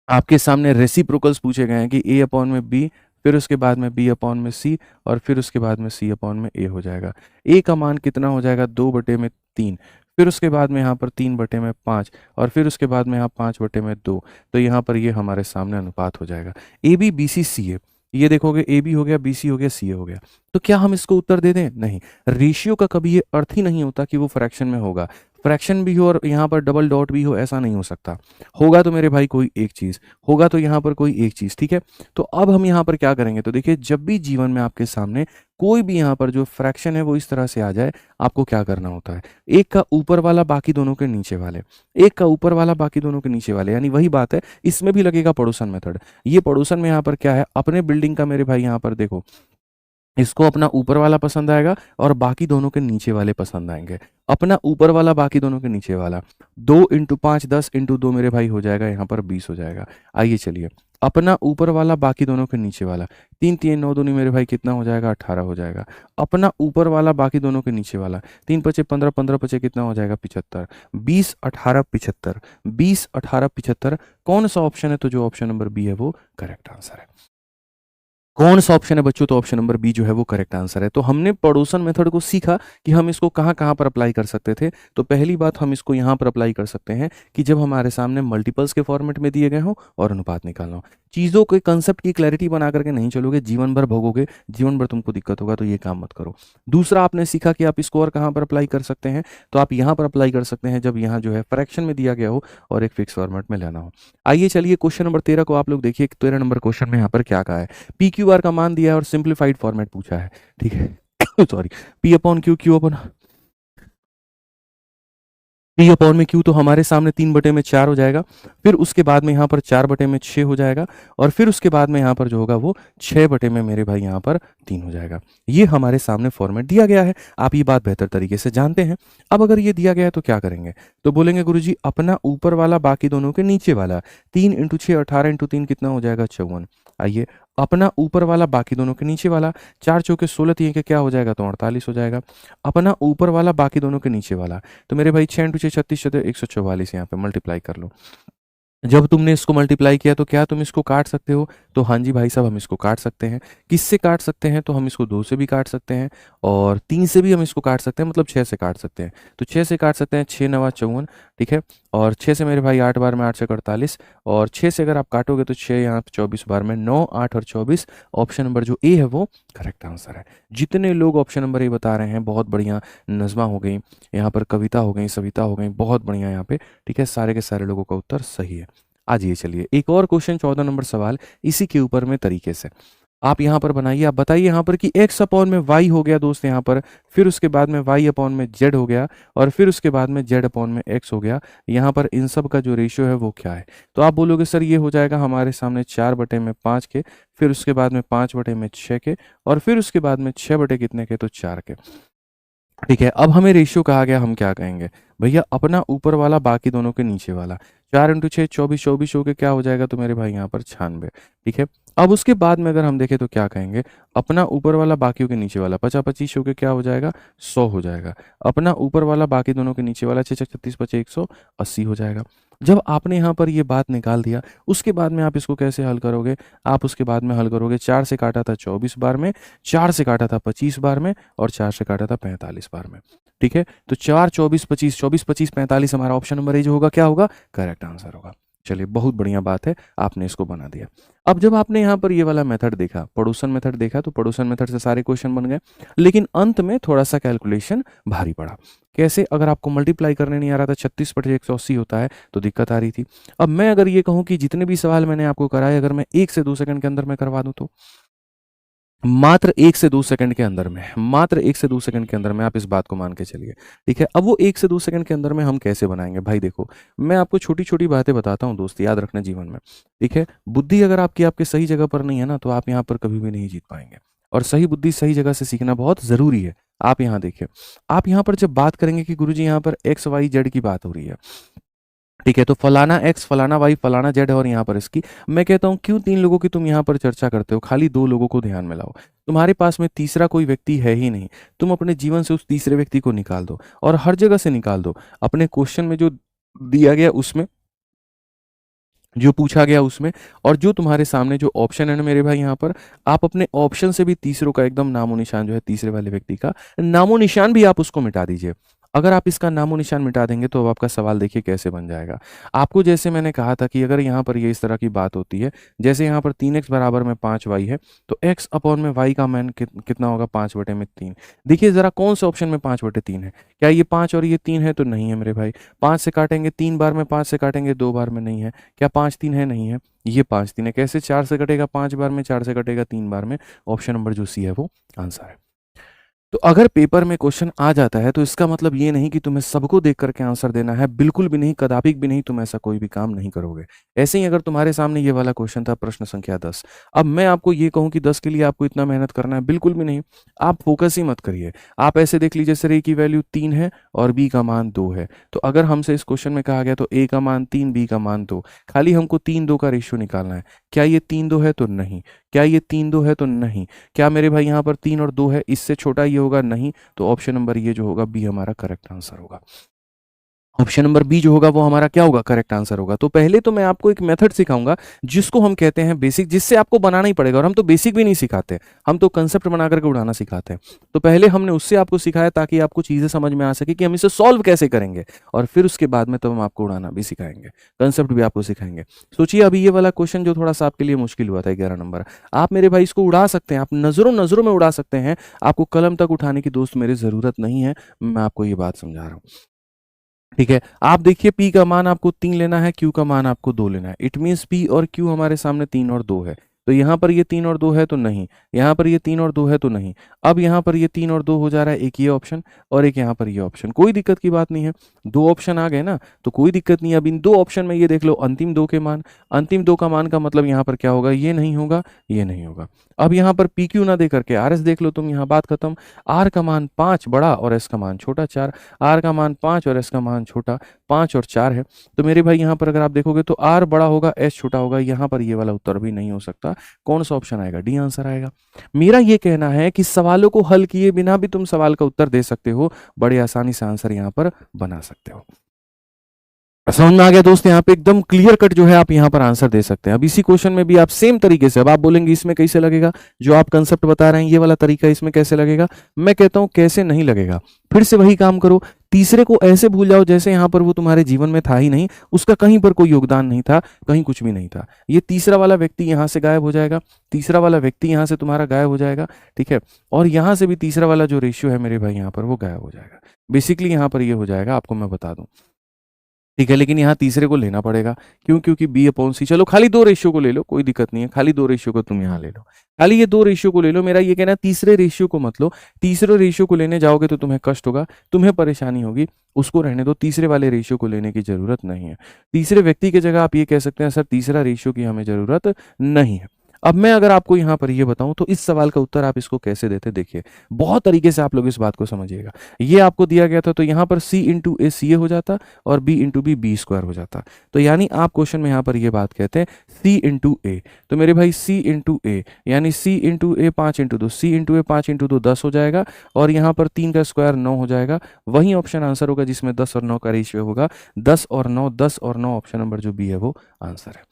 आपके सामने रेसिप्रोकल्स पूछे गए हैं कि ए अपॉन में बी, फिर उसके बाद में बी अपॉन में सी और फिर उसके बाद में सी अपॉन में ए हो जाएगा। ए का मान कितना हो जाएगा? 2/3, फिर उसके बाद में यहाँ पर 3/5 और फिर उसके बाद में यहाँ 5/2। तो यहाँ पर ये हमारे सामने अनुपात हो जाएगा। ए बी बी सी सी ए, ये देखोगे ए बी हो गया, बी सी हो गया, सी ए हो गया। तो क्या हम इसको उत्तर दे दें? नहीं। रेशियो का कभी ये अर्थ ही नहीं होता कि वो फ्रैक्शन में होगा। फ्रैक्शन भी हो और यहाँ पर डबल डॉट भी हो, ऐसा नहीं हो सकता। होगा तो मेरे भाई कोई एक चीज़, होगा तो यहाँ पर कोई एक चीज़, ठीक है? तो अब हम यहाँ पर क्या करेंगे? तो देखिए, जब भी जीवन में आपके सामने कोई भी यहाँ पर जो फ्रैक्शन है वो इस तरह से आ जाए, आपको क्या करना होता है? एक का ऊपर वाला बाकी दोनों के नीचे वाले, एक का ऊपर वाला बाकी दोनों के नीचे वाले, यानी वही बात है, इसमें भी लगेगा पड़ोसन मेथड। ये पड़ोसन में यहाँ पर क्या है? अपने बिल्डिंग का मेरे भाई यहाँ पर देखो, इसको अपना ऊपर वाला पसंद आएगा और बाकी दोनों के नीचे वाले पसंद आएँगे। अपना ऊपर वाला बाकी दोनों के नीचे वाला, 2 इंटू 5 10 इंटू 2 मेरे भाई हो जाएगा यहाँ पर 20 हो जाएगा। आइए चलिए, अपना ऊपर वाला बाकी दोनों के नीचे वाला, 3 3 9 दूनी मेरे भाई कितना हो जाएगा? 18 हो जाएगा। अपना ऊपर वाला बाकी दोनों के नीचे वाला, 3 पचे 15 15 पचे कितना हो जाएगा? 75। 20 18 75, 20 18 75 कौन सा ऑप्शन है? तो जो ऑप्शन नंबर बी है वो करेक्ट आंसर है। कौन सा ऑप्शन है बच्चों? तो ऑप्शन नंबर बी जो है वो करेक्ट आंसर है। तो हमने पड़ोसन मेथड को सीखा कि हम इसको कहाँ कहाँ पर अप्लाई कर सकते थे। तो पहली बात हम इसको यहाँ पर अप्लाई कर सकते हैं कि जब हमारे सामने मल्टीपल्स के फॉर्मेट में दिए गए हों और अनुपात निकालना हो। चीज़ों के कंसेप्ट की क्लैरिटी बना करके नहीं चलोगे, जीवन भर भोगोगे, जीवन भर तुमको दिक्कत होगा, तो ये काम मत करो। दूसरा आपने सीखा कि आप इसको और कहाँ पर अप्लाई कर सकते हैं, तो आप यहाँ पर अप्लाई कर सकते हैं जब यहाँ जो है फ्रैक्शन में दिया गया हो और एक फिक्स फॉर्मेट में लेना हो। आइए चलिए क्वेश्चन नंबर 13 को आप लोग देखिए। 13 नंबर क्वेश्चन में यहाँ पर क्या कहा है? पी क्यू आर का मान दिया है और सिंप्लीफाइड फॉर्मेट पूछा है, ठीक है। Sorry, P upon Q, Q upon P upon में क्यू, तो हमारे सामने 3/4 हो जाएगा। फिर उसके बाद में यहाँ पर 4/6 हो जाएगा और फिर उसके बाद में यहाँ पर जो होगा वो 6 में मेरे भाई यहाँ पर 3 हो जाएगा। ये हमारे सामने फॉर्मेट दिया गया है, आप ये बात बेहतर तरीके से जानते हैं। अब अगर ये दिया गया है तो क्या करेंगे? तो बोलेंगे गुरुजी अपना ऊपर वाला बाकी दोनों के नीचे वाला, 3 × 6 18 × 3 कितना हो जाएगा? 54। आइए अपना ऊपर वाला बाकी दोनों के नीचे वाला, 4 चौके 16 3 के क्या हो जाएगा? तो 48 हो जाएगा। अपना ऊपर वाला बाकी दोनों के नीचे वाला, तो मेरे भाई 6 × 6 36 144, यहाँ पे मल्टीप्लाई कर लो। जब तुमने इसको मल्टीप्लाई किया तो क्या तुम इसको काट सकते हो? तो हाँ जी भाई साहब, हम इसको काट सकते हैं। किससे काट सकते हैं? तो हम इसको 2 से भी काट सकते हैं और 3 से भी हम इसको काट सकते हैं, मतलब 6 से काट सकते हैं। तो 6 से काट सकते हैं, 6 9 54, ठीक है। और 6 से मेरे भाई 8 बार में 8 से 48 और 6 से अगर आप काटोगे तो 6 यहाँ पे 24 बार में 9 8 और 24। ऑप्शन नंबर जो ए है वो करेक्ट आंसर है। जितने लोग ऑप्शन नंबर ए बता रहे हैं, बहुत बढ़िया। नज़्मा हो गई, यहाँ पर कविता हो गई, सविता हो गई, बहुत बढ़िया यहाँ पे, ठीक है। सारे के सारे लोगों का उत्तर सही है। आज ये चलिए एक और क्वेश्चन, 14 नंबर सवाल इसी के ऊपर में तरीके से आप यहाँ पर बनाइए। आप बताइए यहाँ पर कि x अपॉन में y हो गया दोस्त यहाँ पर, फिर उसके बाद में y अपॉन में z हो गया और फिर उसके बाद में z अपॉन में x हो गया। यहाँ पर इन सब का जो रेशियो है वो क्या है? तो आप बोलोगे सर ये हो जाएगा हमारे सामने 4/5 के, फिर उसके बाद में 5/6 के और फिर उसके बाद में 6 कितने के? तो 4 के, ठीक है। अब हमें रेशियो कहा गया, हम क्या कहेंगे भैया? अपना ऊपर वाला बाकी दोनों के नीचे वाला, 4 × 6 24 24 हो के क्या हो जाएगा? तो मेरे भाई यहाँ पर 96, ठीक है। अब उसके बाद में अगर हम देखें तो क्या कहेंगे? अपना ऊपर वाला बाकियों के नीचे वाला, 50 25 हो के क्या हो जाएगा? 100 हो जाएगा। अपना ऊपर वाला बाकी दोनों के नीचे वाला 6 6 36 25 180 हो जाएगा। जब आपने यहाँ पर ये बात निकाल दिया, उसके बाद में आप इसको कैसे हल करोगे? आप उसके बाद में हल करोगे, 4 से काटा था 24 बार में, 4 से काटा था 25 बार में और 4 से काटा था 45 बार में, ठीक है। तो 4 24 25 24 25 45 हमारा ऑप्शन नंबर ए जो होगा क्या होगा? करेक्ट आंसर होगा। चलिए बहुत बढ़िया बात है, आपने इसको बना दिया। अब जब आपने यहाँ पर ये वाला मेथड देखा, पड़ोसन मेथड देखा, तो पड़ोसन मेथड से सारे क्वेश्चन बन गए, लेकिन अंत में थोड़ा सा कैलकुलेशन भारी पड़ा। कैसे? अगर आपको मल्टीप्लाई करने नहीं आ रहा था, 36/180 होता है, तो दिक्कत आ रही थी। अब मैं अगर ये कहूँ कि जितने भी सवाल मैंने आपको कराए अगर मैं 1 से 2 सेकंड के अंदर में करवा दूं, तो मात्र 1 से 2 सेकंड के अंदर में, मात्र 1 से 2 सेकंड के अंदर में, आप इस बात को मान के चलिए, ठीक है। अब वो 1 से 2 सेकंड के अंदर में हम कैसे बनाएंगे? भाई देखो, मैं आपको छोटी-छोटी बातें बताता हूँ दोस्त, याद रखना जीवन में, ठीक है। बुद्धि अगर आपकी आपके सही जगह पर नहीं है ना, तो आप यहाँ पर कभी भी नहीं जीत पाएँगे और सही बुद्धि सही जगह से सीखना बहुत ज़रूरी है। आप यहाँ देखिए, आप यहाँ पर जब बात करेंगे कि गुरुजी यहाँ पर एक्स, वाई, जेड की बात हो रही है, ठीक है, तो फलाना एक्स, फलाना वाई, फलाना जेड है और यहाँ पर इसकी, मैं कहता हूँ क्यों 3 लोगों की तुम यहाँ पर चर्चा करते हो? खाली 2 लोगों को ध्यान में लाओ। तुम्हारे पास में तीसरा कोई व्यक्ति है ही नहीं। तुम अपने जीवन से उस तीसरे व्यक्ति को निकाल दो और हर जगह से निकाल दो। अपने क्वेश्चन में जो दिया गया उसमें, जो पूछा गया उसमें, और जो तुम्हारे सामने जो ऑप्शन है ना मेरे भाई यहाँ पर, आप अपने ऑप्शन से भी तीसरों का एकदम नामो निशान जो है, तीसरे वाले व्यक्ति का नामो निशान भी आप उसको मिटा दीजिए। अगर आप इसका नामो निशान मिटा देंगे तो अब आपका सवाल देखिए कैसे बन जाएगा। आपको जैसे मैंने कहा था कि अगर यहाँ पर ये इस तरह की बात होती है, जैसे यहाँ पर 3x बराबर में 5y है, तो x अपॉन में y का मान कितना होगा? 5/3। देखिए ज़रा कौन से ऑप्शन में 5/3 है? क्या ये 5 और ये 3 है? तो नहीं है मेरे भाई। 5 से काटेंगे 3 बार में, 5 से काटेंगे 2 बार में, नहीं है। क्या 5 3 है? नहीं है। ये 5 3 है। कैसे 4 से कटेगा 5 बार में, 4 से कटेगा 3 बार में? ऑप्शन नंबर जो सी है वो आंसर है। तो अगर पेपर में क्वेश्चन आ जाता है तो इसका मतलब ये नहीं कि तुम्हें सबको देख करके आंसर देना है, बिल्कुल भी नहीं, कदापि भी नहीं, तुम ऐसा कोई भी काम नहीं करोगे। ऐसे ही अगर तुम्हारे सामने ये वाला क्वेश्चन था, प्रश्न संख्या 10, अब मैं आपको ये कहूँ कि 10 के लिए आपको इतना मेहनत करना है, बिल्कुल भी नहीं। आप फोकस ही मत करिए। आप ऐसे देख लीजिए सर, ए की वैल्यू 3 है और बी का मान 2 है, तो अगर हमसे इस क्वेश्चन में कहा गया तो ए का मान 3, बी का मान 2, खाली हमको 3 2 का रेशियो निकालना है। क्या ये 3 2 है? तो नहीं। क्या ये 3 2 है? तो नहीं। क्या मेरे भाई यहाँ पर 3 और 2 है, इससे छोटा ये होगा? नहीं। तो ऑप्शन नंबर ये जो होगा बी हमारा करेक्ट आंसर होगा। ऑप्शन नंबर बी जो होगा वो हमारा क्या होगा, करेक्ट आंसर होगा। तो पहले तो मैं आपको एक मेथड सिखाऊंगा जिसको हम कहते हैं बेसिक, जिससे आपको बनाना ही पड़ेगा। और हम तो बेसिक भी नहीं सिखाते, हम तो कंसेप्ट बना करके उड़ाना सिखाते हैं। तो पहले हमने उससे आपको सिखाया ताकि आपको चीजें समझ में आ सके कि हम इसे सॉल्व कैसे करेंगे, और फिर उसके बाद में तो हम आपको उड़ाना भी सिखाएंगे, कंसेप्ट भी आपको सिखाएंगे। सोचिए अभी ये वाला क्वेश्चन जो थोड़ा सा आपके लिए मुश्किल हुआ था 11 नंबर, आप मेरे भाई इसको उड़ा सकते हैं, आप नजरों नजरों में उड़ा सकते हैं। आपको कलम तक उठाने की दोस्त मेरी जरूरत नहीं है, मैं आपको ये बात समझा रहा हूँ। ठीक है, आप देखिए P का मान आपको 3 लेना है, Q का मान आपको 2 लेना है। इट मीन्स P और Q हमारे सामने 3 और 2 है, तो यहाँ पर ये 3 और 2 है तो नहीं, यहाँ पर ये 3 और 2 है तो नहीं। अब यहाँ पर ये 3 और 2 हो जा रहा है, एक ये ऑप्शन और एक यहाँ पर ये ऑप्शन, कोई दिक्कत की बात नहीं है। 2 ऑप्शन आ गए ना, तो कोई दिक्कत नहीं है। अब इन 2 ऑप्शन में ये देख लो अंतिम 2 के मान, अंतिम 2 का मान का मतलब यहाँ पर क्या होगा, ये नहीं होगा, ये नहीं होगा। अब यहाँ पर PQ ना दे करके RS देख लो तुम, यहाँ बात खत्म। R का मान 5 बड़ा और S का मान छोटा 4, R का मान 5 और S का मान छोटा 5 और 4 है। तो मेरे भाई यहाँ पर अगर आप देखोगे तो R बड़ा होगा, S छोटा होगा, यहाँ पर ये वाला उत्तर भी नहीं हो सकता। कौन सा ऑप्शन आएगा, डी आंसर आएगा। मेरा ये कहना है कि सवालों को हल किए बिना भी तुम सवाल का उत्तर दे सकते हो, बड़े आसानी से आंसर यहाँ पर बना सकते हो। समझ में आ गया दोस्त, यहाँ पे एकदम क्लियर कट जो है आप यहाँ पर आंसर दे सकते हैं। अब इसी क्वेश्चन में भी आप सेम तरीके से, अब आप बोलेंगे इसमें कैसे लगेगा, जो आप कंसेप्ट बता रहे हैं ये वाला तरीका इसमें कैसे लगेगा, मैं कहता हूं कैसे नहीं लगेगा। फिर से वही काम करो, तीसरे को ऐसे भूल जाओ जैसे यहाँ पर वो तुम्हारे जीवन में था ही नहीं, उसका कहीं पर कोई योगदान नहीं था, कहीं कुछ भी नहीं था। ये तीसरा वाला व्यक्ति यहाँ से गायब हो जाएगा, तीसरा वाला व्यक्ति यहाँ से तुम्हारा गायब हो जाएगा, ठीक है। और यहाँ से भी तीसरा वाला जो रेशियो है मेरे भाई यहाँ पर वो गायब हो जाएगा। बेसिकली यहाँ पर ये हो जाएगा, आपको मैं बता दूं, ठीक है। लेकिन यहाँ तीसरे को लेना पड़ेगा, क्यों, क्योंकि B/C, चलो खाली 2 रेशियो को ले लो, कोई दिक्कत नहीं है, खाली 2 रेशियो को तुम यहाँ ले लो, खाली ये 2 रेशियो को ले लो। मेरा ये कहना है तीसरे रेशियो को मत लो, तीसरे रेशियो को लेने जाओगे तो तुम्हें कष्ट होगा, तुम्हें परेशानी होगी, उसको रहने दो। तीसरे वाले रेशियो को लेने की जरूरत नहीं है। तीसरे व्यक्ति की जगह आप ये कह सकते हैं सर तीसरा रेशियो की हमें जरूरत नहीं है। अब मैं अगर आपको यहाँ पर ये बताऊं तो इस सवाल का उत्तर आप इसको कैसे देते, देखिए बहुत तरीके से आप लोग इस बात को समझिएगा। ये आपको दिया गया था तो यहाँ पर C/A CA हो जाता और B/B B² हो जाता। तो यानी आप क्वेश्चन में यहाँ पर ये बात कहते हैं C/A। तो मेरे भाई C/A यानी C/A 5/2, C/A 5/2 10 हो जाएगा, और यहाँ पर 3 का स्क्वायर 9 हो जाएगा। वही ऑप्शन आंसर होगा जिसमें 10 और 9 का रेशियो होगा, 10 और 9, 10 और 9, ऑप्शन नंबर जो B है वो आंसर है।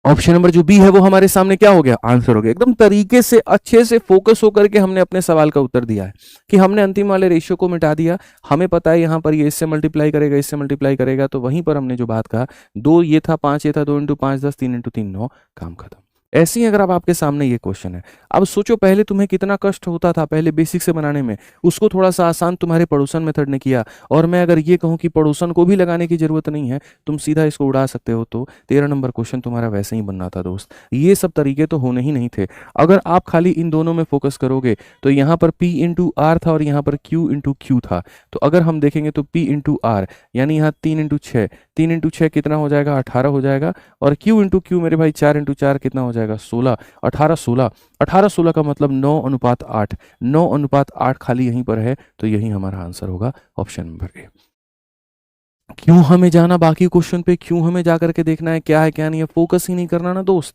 ऑप्शन नंबर जो बी है वो हमारे सामने क्या हो गया, आंसर हो गया। एकदम तरीके से अच्छे से फोकस होकर के हमने अपने सवाल का उत्तर दिया है कि हमने अंतिम वाले रेशियो को मिटा दिया। हमें पता है यहाँ पर ये इससे मल्टीप्लाई करेगा, इससे मल्टीप्लाई करेगा, तो वहीं पर हमने जो बात कहा 2 ये था, 5 ये था, 2 × 5 10, 3 × 3 9, काम खत्म। ऐसे ही अगर अब आपके सामने ये क्वेश्चन है, अब सोचो पहले तुम्हें कितना कष्ट होता था पहले बेसिक से बनाने में, उसको थोड़ा सा आसान तुम्हारे पड़ोसन मेथड ने किया। और मैं अगर ये कहूँ कि पड़ोसन को भी लगाने की जरूरत नहीं है, तुम सीधा इसको उड़ा सकते हो, तो 13 नंबर क्वेश्चन तुम्हारा वैसे ही बनना था दोस्त। ये सब तरीके तो होने ही नहीं थे। अगर आप खाली इन दोनों में फोकस करोगे तो यहाँ पर P/R था और यहाँ पर Q/Q था। तो अगर हम देखेंगे तो P/R यानी यहाँ 3/6, 3/6 कितना हो जाएगा, 18 हो जाएगा। और Q/Q मेरे भाई 4/4 कितना हो जाएगा, 16, 18 16, 18 16 का मतलब 9:8, 9:8 खाली यहीं पर है, तो यही हमारा आंसर होगा, ऑप्शन नंबर ए। क्यों हमें जाना बाकी क्वेश्चन पे, क्यों हमें जाकर के देखना है क्या है क्या नहीं है, फोकस ही नहीं करना ना दोस्त,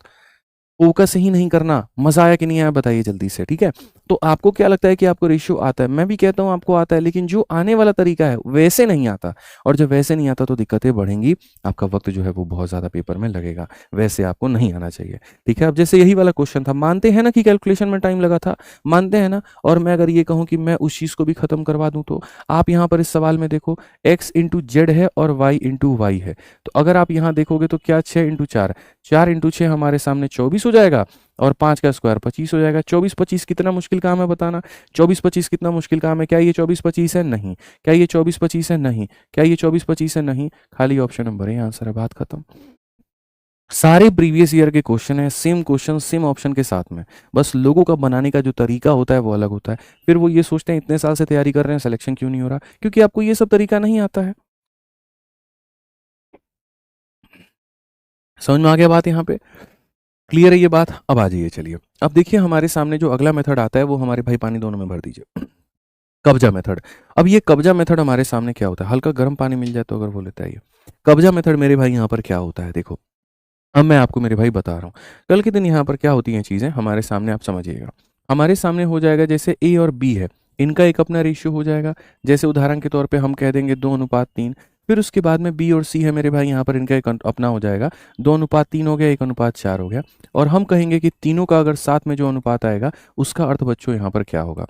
फोकस ही नहीं करना। मजा आया कि नहीं आया बताइए जल्दी से, ठीक है। तो आपको क्या लगता है कि आपको रेशियो आता है, मैं भी कहता हूं आपको आता है, लेकिन जो आने वाला तरीका है वैसे नहीं आता, और जब वैसे नहीं आता तो दिक्कतें बढ़ेंगी, आपका वक्त जो है वो बहुत ज्यादा पेपर में लगेगा, वैसे आपको नहीं आना चाहिए, ठीक है। अब जैसे यही वाला क्वेश्चन था, मानते हैं ना कि कैलकुलेशन में टाइम लगा था, मानते हैं ना। और मैं अगर ये कहूँ कि मैं उस चीज को भी खत्म करवा दूं, तो आप यहाँ पर इस सवाल में देखो X/Z है और Y/Y है। तो अगर आप यहाँ देखोगे तो क्या 6/4, 4/6 हमारे सामने 24 हो जाएगा, और 5 का स्क्वायर 25 हो जाएगा। 24-25 कितना मुश्किल काम है बताना, 24-25 कितना मुश्किल काम है। क्या ये 24-25 है, नहीं। क्या ये 24-25 है, नहीं। क्या ये 24-25 है, नहीं। खाली ऑप्शन नंबर है आंसर है, बात खत्म। सारे प्रीवियस ईयर के क्वेश्चन है, सेम क्वेश्चन सेम ऑप्शन के साथ में, बस लोगों का बनाने का जो तरीका होता है वो अलग होता है। फिर वो ये सोचते हैं इतने साल से तैयारी कर रहे हैं, सिलेक्शन क्यों नहीं हो रहा, क्योंकि आपको ये सब तरीका नहीं आता है। समझ में आ गया बात यहाँ पे, क्लियर है ये बात। अब आ जाइए, चलिए अब देखिए हमारे सामने जो अगला मेथड आता है वो हमारे भाई पानी दोनों में भर दीजिए, कब्जा मेथड। अब ये कब्जा मेथड हमारे सामने क्या होता है, हल्का गर्म पानी मिल जाए तो अगर वो लेता है ये कब्जा मेथड मेरे भाई यहाँ पर क्या होता है, देखो अब मैं आपको मेरे भाई बता रहा हूँ। कल के दिन यहाँ पर क्या होती हैं चीज़ें हमारे सामने, आप समझिएगा। हमारे सामने हो जाएगा जैसे A और B है, इनका एक अपना रेशियो हो जाएगा। जैसे उदाहरण के तौर पे हम कह देंगे 2:3। फिर उसके बाद में बी और सी है मेरे भाई, यहाँ पर इनका एक अपना हो जाएगा। 2:3 हो गया, 1:4 हो गया। और हम कहेंगे कि तीनों का अगर साथ में जो अनुपात आएगा उसका अर्थ बच्चों यहाँ पर क्या होगा।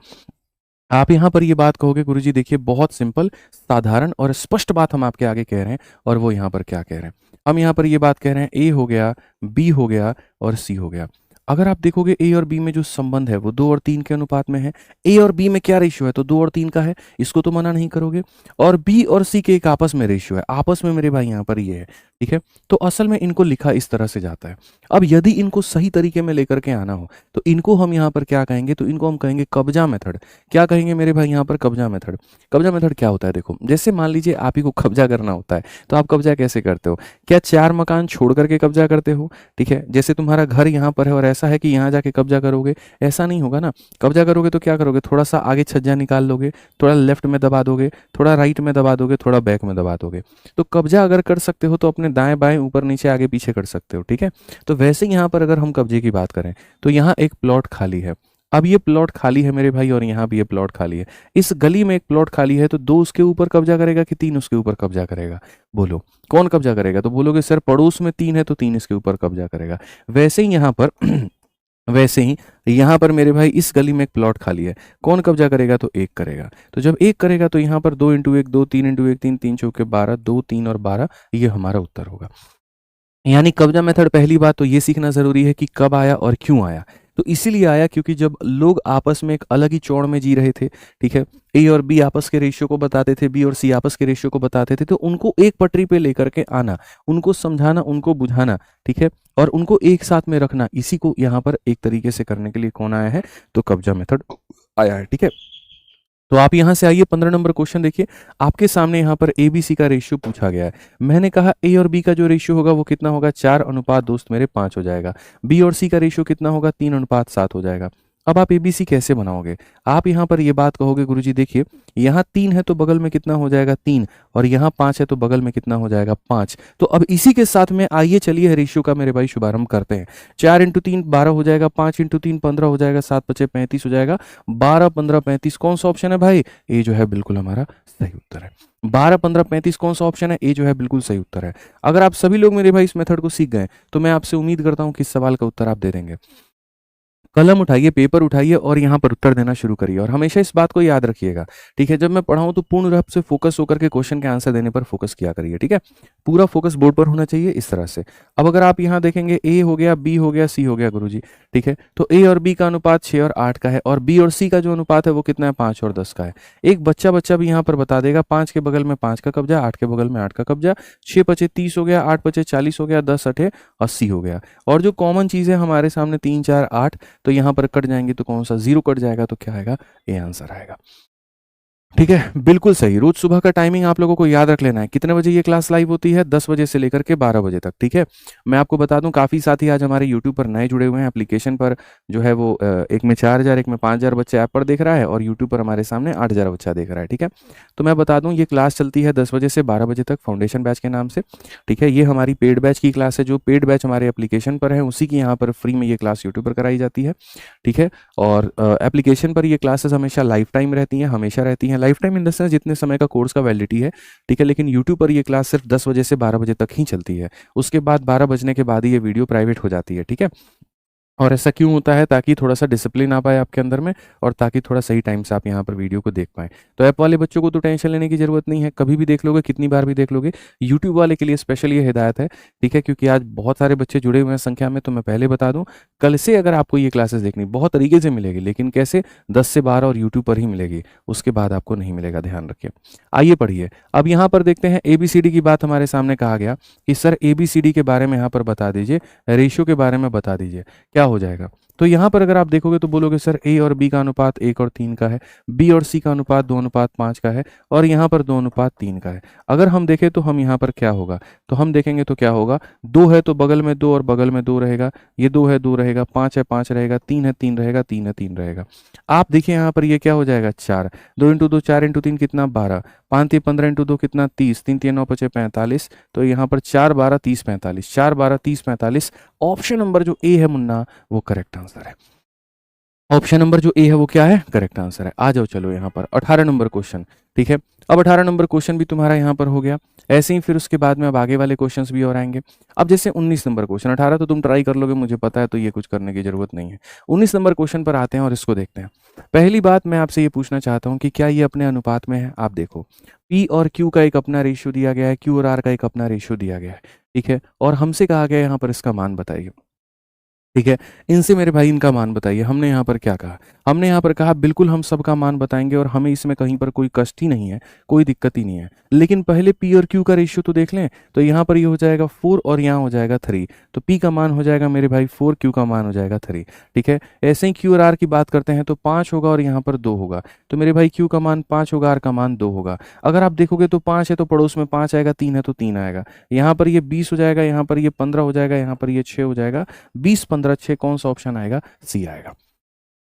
आप यहाँ पर ये बात कहोगे गुरुजी देखिए बहुत सिंपल, साधारण और स्पष्ट बात हम आपके आगे कह रहे हैं, और वो यहाँ पर क्या कह रहे हैं। हम यहाँ पर ये बात कह रहे हैं ए हो गया, बी हो गया और सी हो गया। अगर आप देखोगे ए और बी में जो संबंध है वो 2 और 3 के अनुपात में है। ए और बी में क्या रेशियो है, तो 2 और 3 का है, इसको तो मना नहीं करोगे। और बी और सी के एक आपस में रेशियो है, आपस में मेरे भाई यहाँ पर ये है, ठीक है। तो असल में इनको लिखा इस तरह से जाता है। अब यदि इनको सही तरीके में लेकर के आना हो तो इनको हम यहाँ पर क्या कहेंगे, तो इनको हम कहेंगे कब्जा मेथड। क्या कहेंगे मेरे भाई यहाँ पर, कब्जा मेथड। कब्जा मेथड क्या होता है, देखो जैसे मान लीजिए आप ही को कब्जा करना होता है, तो आप कब्जा कैसे करते हो, क्या 4 मकान छोड़ करके कब्जा करते हो, ठीक है। जैसे तुम्हारा घर यहाँ पर है और ऐसा है कि यहाँ जाके कब्जा करोगे, ऐसा नहीं होगा ना। कब्जा करोगे तो क्या करोगे, थोड़ा सा आगे छज्जा निकाल लोगे, थोड़ा लेफ्ट में दबा दोगे, थोड़ा राइट में दबा दोगे, थोड़ा बैक में दबा दोगे। तो कब्जा अगर कर सकते हो तो अपने दाएं बाएं ऊपर नीचे आगे पीछे कर सकते हो, ठीक है। तो वैसे यहाँ पर अगर हम कब्जे की बात करें तो यहाँ एक प्लॉट खाली है। अब ये प्लॉट खाली है मेरे भाई और यहाँ भी ये प्लॉट खाली है। इस गली में एक प्लॉट खाली है, तो 2 उसके ऊपर कब्जा करेगा कि 3 उसके ऊपर कब्जा करेगा, बोलो कौन कब्जा करेगा। तो बोलोगे सर पड़ोस में 3 है तो 3 इसके ऊपर कब्जा करेगा। वैसे ही यहाँ पर वैसे ही यहाँ पर मेरे भाई इस गली में एक प्लॉट खाली है, कौन कब्जा करेगा, तो 1 करेगा। तो जब 1 करेगा तो यहाँ पर 2 × 1 2, 3 × 1 3, 3 चौके 12, 2 3 और 12, ये हमारा उत्तर होगा। यानी कब्जा मेथड, पहली बात तो ये सीखना जरूरी है कि कब आया और क्यों आया। तो इसीलिए आया क्योंकि जब लोग आपस में एक अलग ही चौड़ में जी रहे थे, ठीक है, ए और बी आपस के रेशियो को बताते थे, बी और सी आपस के रेशियो को बताते थे, तो उनको एक पटरी पे लेकर के आना, उनको समझाना, उनको बुझाना, ठीक है, और उनको एक साथ में रखना, इसी को यहाँ पर एक तरीके से करने के लिए कौन आया है, तो कब्जा मेथड आया है, ठीक है। तो आप यहां से आइए 15 नंबर क्वेश्चन देखिए। आपके सामने यहाँ पर ए बी सी का रेशियो पूछा गया है। मैंने कहा ए और बी का जो रेशियो होगा वो कितना होगा, 4 दोस्त मेरे 5 हो जाएगा। बी और सी का रेशियो कितना होगा, 3:7 हो जाएगा। अब आप एबीसी कैसे बनाओगे, आप यहाँ पर ये बात कहोगे गुरुजी देखिए यहाँ 3 है तो बगल में कितना हो जाएगा 3, और यहाँ 5 है तो बगल में कितना हो जाएगा 5। तो अब इसी के साथ में आइए चलिए रेशियो का मेरे भाई शुभारंभ करते हैं। 4 × 3 12 हो जाएगा, 5 × 3 15 हो जाएगा, 7 × 5 35 हो जाएगा, 12 15 35 कौन सा ऑप्शन है भाई, ए जो है बिल्कुल हमारा सही उत्तर है। 12 15 35 कौन सा ऑप्शन है, ए जो है बिल्कुल सही उत्तर है। अगर आप सभी लोग मेरे भाई इस मेथड को सीख गए तो मैं आपसे उम्मीद करता हूं कि इस सवाल का उत्तर आप दे देंगे। कलम उठाइए, पेपर उठाइए और यहाँ पर उत्तर देना शुरू करिए। और हमेशा इस बात को याद रखिएगा, ठीक है, जब मैं पढ़ाऊँ तो पूर्ण रूप से फोकस होकर के क्वेश्चन के आंसर देने पर फोकस किया करिए, ठीक है। पूरा फोकस बोर्ड पर होना चाहिए इस तरह से। अब अगर आप यहाँ देखेंगे ए हो गया, बी हो गया, सी हो गया गुरुजी, ठीक है, तो ए और बी का अनुपात 6 और 8 का है, और बी और सी का जो अनुपात है वो कितना है, 5 और 10 का है। एक बच्चा भी यहाँ पर बता देगा 5 के बगल में 5 का कब्जा, 8 के बगल में 8 का कब्जा, 6 × 5 = 30 हो गया, 8 × 5 = 40 हो गया, 10 × 8 = 80 हो गया। और जो कॉमन चीज़ है हमारे सामने 3 4 8, तो यहाँ पर कट जाएंगे तो कौन सा 0 कट जाएगा, तो क्या आएगा, ये आंसर आएगा, ठीक है, बिल्कुल सही। रोज सुबह का टाइमिंग आप लोगों को याद रख लेना है। कितने बजे ये क्लास लाइव होती है, 10 बजे से लेकर के 12 बजे तक, ठीक है। मैं आपको बता दूं काफ़ी साथी आज हमारे यूट्यूब पर नए जुड़े हुए हैं। एप्लीकेशन पर जो है वो एक में 4000 एक में 5000 बच्चे ऐप पर देख रहा है, और यूट्यूब पर हमारे सामने 8000 बच्चा देख रहा है, ठीक है। तो मैं बता दूँ ये क्लास चलती है 10 बजे से 12 बजे तक फाउंडेशन बैच के नाम से, ठीक है। ये हमारी पेड बैच की क्लास है, जो पेड बैच हमारे एप्लीकेशन पर है उसी की यहाँ पर फ्री में ये क्लास यूट्यूब पर कराई जाती है, ठीक है। और एप्लीकेशन पर ये क्लासेस हमेशा लाइफ टाइम रहती हैं, हमेशा रहती हैं। Life time in the sense जितने समय का कोर्स का वैलिडिटी है, ठीक है। लेकिन यूट्यूब पर ये क्लास सिर्फ 10 बजे से 12 बजे तक ही चलती है। उसके बाद 12 बजने के बाद ही ये वीडियो प्राइवेट हो जाती है, ठीक है। और ऐसा क्यों होता है, ताकि थोड़ा सा डिसिप्लिन आ पाए आपके अंदर में, और ताकि थोड़ा सही टाइम से आप यहाँ पर वीडियो को देख पाएँ। तो ऐप वाले बच्चों को तो टेंशन लेने की ज़रूरत नहीं है, कभी भी देख लोगे, कितनी बार भी देख लोगे। यूट्यूब वाले के लिए स्पेशल ये हिदायत है, ठीक है, क्योंकि आज बहुत सारे बच्चे जुड़े हुए हैं संख्या में। तो मैं पहले बता दूँ, कल से अगर आपको ये क्लासेस देखनी बहुत तरीके से मिलेगी, लेकिन कैसे, 10 से 12 और यूट्यूब पर ही मिलेगी, उसके बाद आपको नहीं मिलेगा, ध्यान रखिए। आइए पढ़िए। अब यहाँ पर देखते हैं ABCD की बात हमारे सामने कहा गया कि सर ABCD के बारे में यहाँ पर बता दीजिए, रेशियो के बारे में बता दीजिए, क्या हो जाएगा। तो यहाँ पर अगर आप देखोगे तो बोलोगे सर ए और बी का अनुपात 1 और 3 का है, बी और सी का अनुपात 2:5 का है, और यहाँ पर 2:3 का है। अगर हम देखें तो हम यहाँ पर क्या होगा, तो हम देखेंगे तो क्या होगा, 2 है तो बगल में 2 और बगल में 2 रहेगा, ये 2 है 2 रहेगा, 5 है 5 रहेगा, 3 है 3 रहेगा, 3 है 3 रहेगा। आप देखिए यहाँ पर ये क्या हो जाएगा, 4, 2 × 2 4 × 3 कितना 12, 5 × 15 × 2 कितना 30, 3 3 9 5 45। तो यहाँ पर 4 12 30 45, 4 12 30 45। ऑप्शन नंबर जो ए है मुन्ना वो करेक्ट आंसर है। ऑप्शन नंबर जो ए है वो क्या है, करेक्ट आंसर है। आ जाओ चलो यहाँ पर 18 नंबर क्वेश्चन, ठीक है। अब 18 नंबर क्वेश्चन भी तुम्हारा यहाँ पर हो गया। ऐसे ही फिर उसके बाद में अब आगे वाले क्वेश्चंस भी और आएंगे। अब जैसे 19 नंबर क्वेश्चन, 18 तो तुम ट्राई कर लोगे मुझे पता है, तो ये कुछ करने की जरूरत नहीं है। 19 नंबर क्वेश्चन पर आते हैं और इसको देखते हैं। पहली बात मैं आपसे ये पूछना चाहता हूँ कि क्या ये अपने अनुपात में है। आप देखो पी और क्यू का एक अपना रेशियो दिया गया है, क्यू और आर का एक अपना रेशियो दिया गया है, ठीक है। और हमसे कहा गया है यहाँ पर इसका मान बताइए, ठीक है। इनसे मेरे भाई इनका मान बताइए। हमने यहाँ पर क्या कहा, हमने यहाँ पर कहा बिल्कुल हम सबका मान बताएंगे और हमें इसमें कहीं पर कोई कष्ट ही नहीं है, कोई दिक्कत ही नहीं है। लेकिन पहले पी और क्यू का रेशियो तो देख लें। तो यहाँ पर ये हो जाएगा 4 और यहाँ हो जाएगा 3। तो पी का मान हो जाएगा मेरे भाई 4, क्यू का मान हो जाएगा 3, ठीक है। ऐसे ही क्यू और आर की बात करते हैं तो 5 होगा और यहाँ पर 2 होगा। तो मेरे भाई क्यू का मान 5 होगा, आर का मान 2 होगा। अगर आप देखोगे तो 5 है तो पड़ोस में 5 आएगा, 3 है तो 3 आएगा। यहाँ पर ये 20 हो जाएगा, यहाँ पर ये 15 हो जाएगा, यहाँ पर ये 6 हो जाएगा। 20 15 6 कौन सा ऑप्शन आएगा, सी आएगा।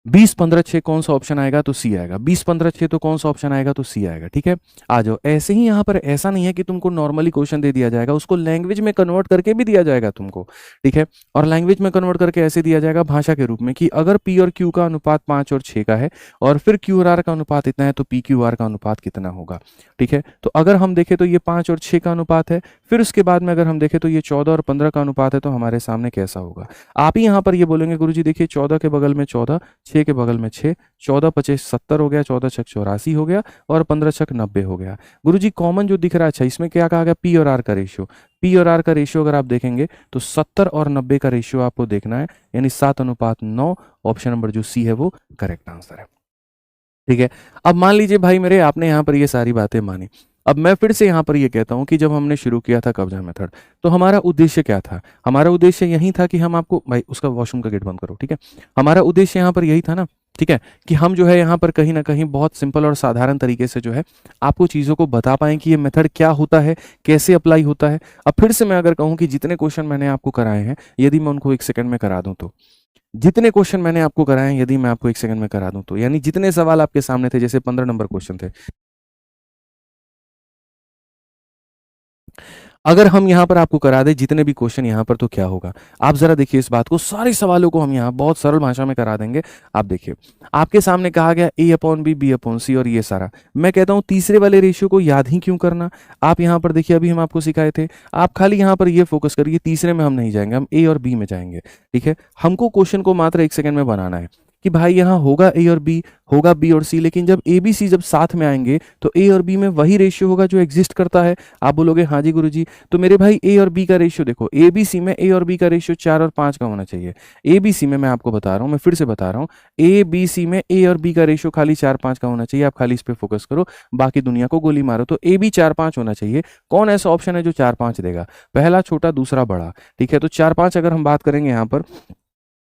20 15 6 कौन सा ऑप्शन आएगा, तो सी आएगा। 20 15 6 तो कौन सा ऑप्शन आएगा, तो सी आएगा, ठीक है। आ जाओ। ऐसे ही यहाँ पर ऐसा नहीं है कि तुमको नॉर्मली क्वेश्चन दे दिया जाएगा, उसको लैंग्वेज में कन्वर्ट करके भी दिया जाएगा तुमको, ठीक है। और लैंग्वेज में कन्वर्ट करके ऐसे दिया जाएगा भाषा के रूप में कि अगर पी और क्यू का अनुपात 5 और 6 का है और फिर क्यू और आर का अनुपात इतना है तो पी क्यू आर का अनुपात कितना होगा, ठीक है। तो अगर हम देखें तो ये 5 और 6 का अनुपात है। फिर उसके बाद में अगर हम देखें तो ये 14 और 15 का अनुपात है। तो हमारे सामने कैसा होगा, आप ही यहाँ पर ये बोलेंगे गुरुजी देखिए 14 के बगल में 14, 6 के बगल में 6, 14 25 70 हो गया, 14 छक 84 हो गया और 15 छक 90 हो गया। गुरुजी कॉमन जो दिख रहा है, अच्छा इसमें क्या कहा गया, पी और आर का रेशियो। पी और आर का रेशियो अगर आप देखेंगे तो 70 और 90 का रेशियो आपको देखना है, यानी 7:9। ऑप्शन नंबर जो सी है वो करेक्ट आंसर है, ठीक है। अब मान लीजिए भाई मेरे, आपने यहाँ पर ये सारी बातें मानी। अब मैं फिर से यहाँ पर ये कहता हूँ कि जब हमने शुरू किया था कब्जा मेथड, तो हमारा उद्देश्य क्या था। हमारा उद्देश्य यही था कि हम आपको, भाई उसका वॉशरूम का गेट बंद करो, ठीक है। हमारा उद्देश्य यहाँ पर यही था ना, ठीक है, कि हम जो है यहाँ पर कहीं ना कहीं बहुत सिंपल और साधारण तरीके से जो है आपको चीज़ों को बता पाएं कि ये मेथड क्या होता है, कैसे अप्लाई होता है। अब फिर से मैं अगर कहूँ कि जितने क्वेश्चन मैंने आपको कराए हैं, यदि मैं उनको 1 सेकंड में करा दूं तो, जितने क्वेश्चन मैंने आपको कराए हैं यदि मैं आपको 1 सेकंड में करा दूं तो, यानी जितने सवाल आपके सामने थे, जैसे 15 नंबर क्वेश्चन थे, अगर हम यहाँ पर आपको करा दें जितने भी क्वेश्चन यहाँ पर, तो क्या होगा। आप जरा देखिए इस बात को, सारे सवालों को हम यहाँ बहुत सरल भाषा में करा देंगे। आप देखिए आपके सामने कहा गया A/B, B/C और ये सारा। मैं कहता हूँ तीसरे वाले रेशियो को याद ही क्यों करना। आप यहाँ पर देखिए अभी हम आपको सिखाए थे, आप खाली यहाँ पर ये फोकस करिए, तीसरे में हम नहीं जाएंगे, हम A और B में जाएंगे, ठीक है। हमको क्वेश्चन को मात्र 1 सेकंड में बनाना है कि भाई यहाँ होगा A और B, होगा B और C, लेकिन जब A B C जब साथ में आएंगे तो A और B में वही रेशियो होगा जो एग्जिस्ट करता है। आप बोलोगे हाँ जी गुरुजी, तो मेरे भाई A और B का रेशियो देखो, A B C में A और B का रेशियो 4 और 5 का होना चाहिए। A B C में मैं आपको बता रहा हूँ, मैं फिर से बता रहा हूँ, A B C में A और B का रेशियो खाली 4-5 का होना चाहिए। आप खाली इस पे फोकस करो, बाकी दुनिया को गोली मारो। तो A B 4-5 होना चाहिए। कौन ऐसा ऑप्शन है जो 4-5 देगा, पहला छोटा दूसरा बड़ा, ठीक है। तो 4-5 अगर हम बात करेंगे यहाँ पर,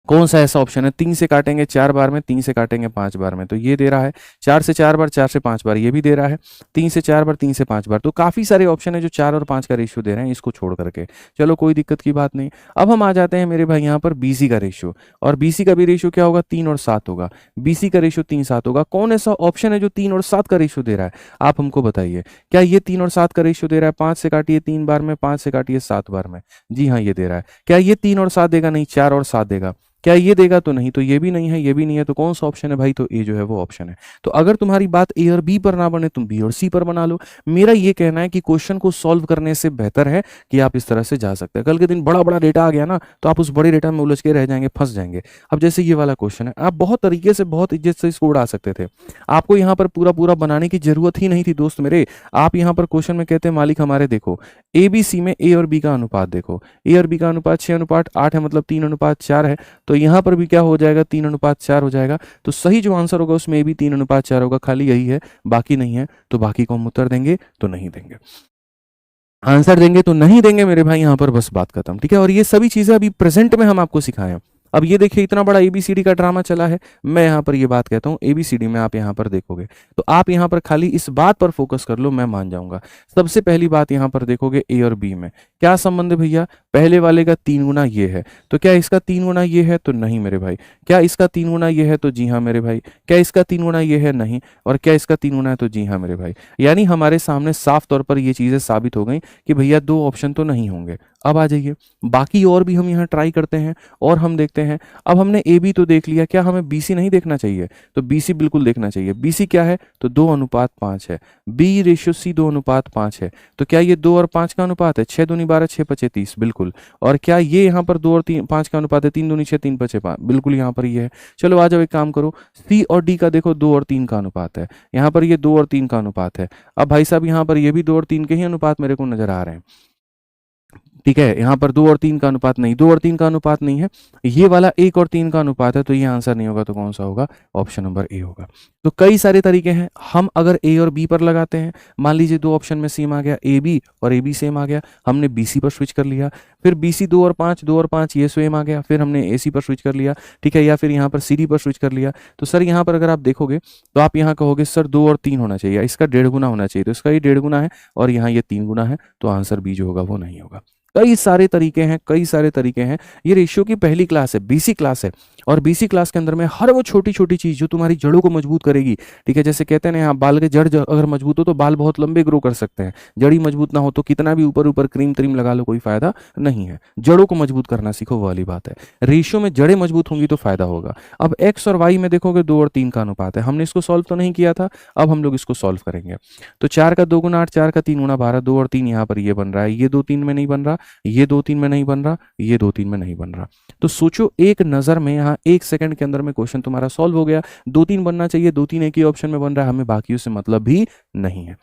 कौन सा ऐसा ऑप्शन है, 3 से काटेंगे 4 बार में, 3 से काटेंगे 5 बार में, तो ये दे रहा है। 4 से 4 बार, 4 से 5 बार, ये भी दे रहा है। 3 से 4 बार, 3 से 5 बार, तो काफी सारे ऑप्शन है जो 4 और 5 का रेशियो दे रहे हैं, इसको छोड़ करके। चलो कोई दिक्कत की बात नहीं। अब हम आ जाते हैं मेरे भाई यहाँ पर BC का रेशियो, और BC का भी रेशियो क्या होगा, 3 और 7 होगा। BC का रेशियो 3 7 होगा। कौन ऐसा ऑप्शन है जो 3 और 7 का रेशियो दे रहा है, आप हमको बताइए। क्या ये 3 और 7 का रेशियो दे रहा है, 5 से काटिए 3 बार में, 5 से काटिए 7 बार में, जी हाँ ये दे रहा है। क्या ये 3 और 7 देगा, नहीं, 4 और 7 देगा। क्या ये देगा, तो नहीं, तो ये भी नहीं है, ये भी नहीं है, तो कौन सा ऑप्शन है भाई, तो ए जो है वो ऑप्शन है। तो अगर तुम्हारी बात ए और बी पर ना बने, तुम बी और सी पर बना लो। मेरा ये कहना है कि क्वेश्चन को सॉल्व करने से बेहतर है कि आप इस तरह से जा सकते हैं। कल के दिन बड़ा बड़ा डेटा आ गया ना, तो आप उस बड़े डेटा में उलझ के रह जाएंगे, फंस जाएंगे। अब जैसे ये वाला क्वेश्चन है, आप बहुत तरीके से, बहुत इज्जत से इसको उड़ा सकते थे। आपको यहाँ पर पूरा पूरा बनाने की जरूरत ही नहीं थी दोस्त मेरे। आप यहाँ पर क्वेश्चन में कहते हैं मालिक हमारे देखो ए बी सी में ए और बी का अनुपात देखो, ए और बी का अनुपात 6:8 है, मतलब 3:4 है। तो यहाँ पर भी क्या हो जाएगा, 3:4 हो जाएगा। तो सही जो आंसर होगा उसमें भी 3:4 होगा, खाली यही है, बाकी नहीं है। तो बाकी को हम उत्तर देंगे तो नहीं देंगे, आंसर देंगे तो नहीं देंगे मेरे भाई, यहाँ पर बस बात खत्म, ठीक है। और ये सभी चीजें अभी प्रेजेंट में हम आपको सिखाए हैं। अब ये देखिए इतना बड़ा ABCD का ड्रामा चला है। मैं यहाँ पर ये बात कहता हूँ, ABCD में आप यहाँ पर देखोगे तो आप यहाँ पर खाली इस बात पर फोकस कर लो, मैं मान जाऊंगा। सबसे पहली बात यहाँ पर देखोगे ए और बी में क्या संबंध है भैया, पहले वाले का 3 गुना ये है, तो क्या इसका 3 गुना ये है, तो नहीं मेरे भाई। क्या इसका 3 गुना ये है, तो जी हाँ मेरे भाई। क्या इसका 3 गुना ये है, नहीं। और क्या इसका 3 गुना है, तो जी हाँ मेरे भाई। यानी हमारे सामने साफ तौर पर ये चीजें साबित हो गई कि भैया 2 ऑप्शन तो नहीं होंगे। अब आ जाइए, बाकी और भी हम यहाँ ट्राई करते हैं और हम देखते हैं। अब हमने ए बी तो देख लिया, क्या हमें बी सी नहीं देखना चाहिए? तो बी सी बिल्कुल देखना चाहिए। बी सी क्या है? तो 2:5 है। बी रेशियो सी 2:5 है। तो क्या ये 2 और 5 का अनुपात है? 6 दूनी 12, 6 पचे 30, बिल्कुल। और क्या ये यहाँ पर 2 और 5 का अनुपात है? 3 दूनी 6, 3 पचे 5, बिल्कुल यहाँ पर ये है। चलो आ जाओ, एक काम करो, सी और डी का देखो 2 और 3 का अनुपात है, यहाँ पर ये 2 और 3 का अनुपात है। अब भाई साहब यहाँ पर ये भी 2 और 3 के ही अनुपात मेरे को नजर आ रहे हैं, ठीक है। यहाँ पर 2 और 3 का अनुपात नहीं, 2 और 3 का अनुपात नहीं है, ये वाला 1 और 3 का अनुपात है, तो ये आंसर नहीं होगा। तो कौन सा होगा? ऑप्शन नंबर ए होगा। तो कई सारे तरीके हैं, हम अगर ए और बी पर लगाते हैं, मान लीजिए दो ऑप्शन में सेम आ गया, ए बी और ए बी सेम आ गया, हमने बी सी पर स्विच कर लिया, फिर बी सी 2 और 5, 2 और 5 ये सेम आ गया, फिर हमने ए सी पर स्विच कर लिया, ठीक है, या फिर यहाँ पर सी डी पर स्विच कर लिया। तो सर यहाँ पर अगर आप देखोगे तो आप यहाँ कहोगे सर 2 और 3 होना चाहिए, इसका 1.5 गुना होना चाहिए, तो इसका ये 1.5 गुना है और यहाँ ये 3 गुना है, तो आंसर बी जो होगा वो नहीं होगा। कई सारे तरीके हैं, कई सारे तरीके हैं। ये रेशियो की पहली क्लास है, बीसी क्लास है, और बीसी क्लास के अंदर में हर वो छोटी छोटी चीज जो तुम्हारी जड़ों को मजबूत करेगी, ठीक है। जैसे कहते हैं ना, यहाँ बाल के जड़ अगर मजबूत हो तो बाल बहुत लंबे ग्रो कर सकते हैं, जड़ी मजबूत ना हो तो कितना भी ऊपर ऊपर क्रीम त्रीम लगा लो, कोई फायदा नहीं है। जड़ों को मजबूत करना सीखो, वो वाली बात है। रेशियो में जड़ें मजबूत होंगी तो फायदा होगा। अब एक्स और वाई में देखोगे 2 और 3 का अनुपात है, हमने इसको सॉल्व तो नहीं किया था, अब हम लोग इसको सॉल्व करेंगे। तो 4 का 2 गुना 8, 4 का 3 गुना 12, 2 और 3 यहाँ पर ये बन रहा है, ये 2 3 में नहीं बन रहा, ये 2 3 में नहीं बन रहा, ये 2 3 में नहीं बन रहा। तो सोचो एक नजर में, यहाँ 1 सेकंड के अंदर में क्वेश्चन तुम्हारा सॉल्व हो गया। 2 3 बनना चाहिए, 2 3 एक ही ऑप्शन में बन रहा है, हमें बाकियों से मतलब भी नहीं है,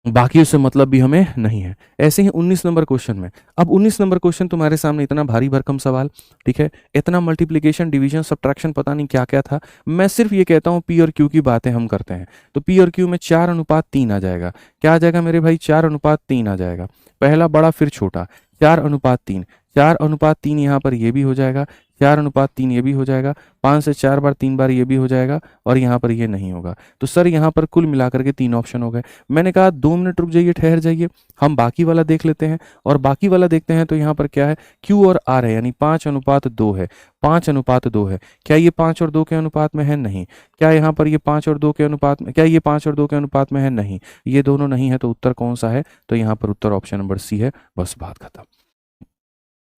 बाकियों से मतलब भी हमें नहीं है। ऐसे ही 19 नंबर क्वेश्चन में, अब 19 नंबर क्वेश्चन तुम्हारे सामने, इतना भारी भरकम सवाल, ठीक है, इतना मल्टीप्लिकेशन डिवीजन सब्ट्रैक्शन पता नहीं क्या क्या था। मैं सिर्फ ये कहता हूँ पी और क्यू की बातें हम करते हैं, तो पी और क्यू में 4:3 आ जाएगा। क्या आ जाएगा मेरे भाई? 4:3 आ जाएगा। पहला बड़ा फिर छोटा, 4:3, 4:3 यहाँ पर ये भी हो जाएगा, 4:3 ये भी हो जाएगा, 5 से 4 बार 3 बार ये भी हो जाएगा, और यहाँ पर ये नहीं होगा। तो सर यहाँ पर कुल मिलाकर के 3 ऑप्शन हो गए। मैंने कहा 2 मिनट रुक जाइए, ठहर जाइए, हम बाकी वाला देख लेते हैं। और बाकी वाला देखते हैं तो यहाँ पर क्या है, Q और R है, यानी 5:2 है, 5:2 है। क्या ये 5 और 2 के अनुपात में है? नहीं। क्या यहाँ पर ये 5 और 2 के अनुपात में, क्या ये 5 और 2 के अनुपात में है? नहीं। ये दोनों नहीं है, तो उत्तर कौन सा है? तो यहाँ पर उत्तर ऑप्शन नंबर सी है, बस बात खत्म।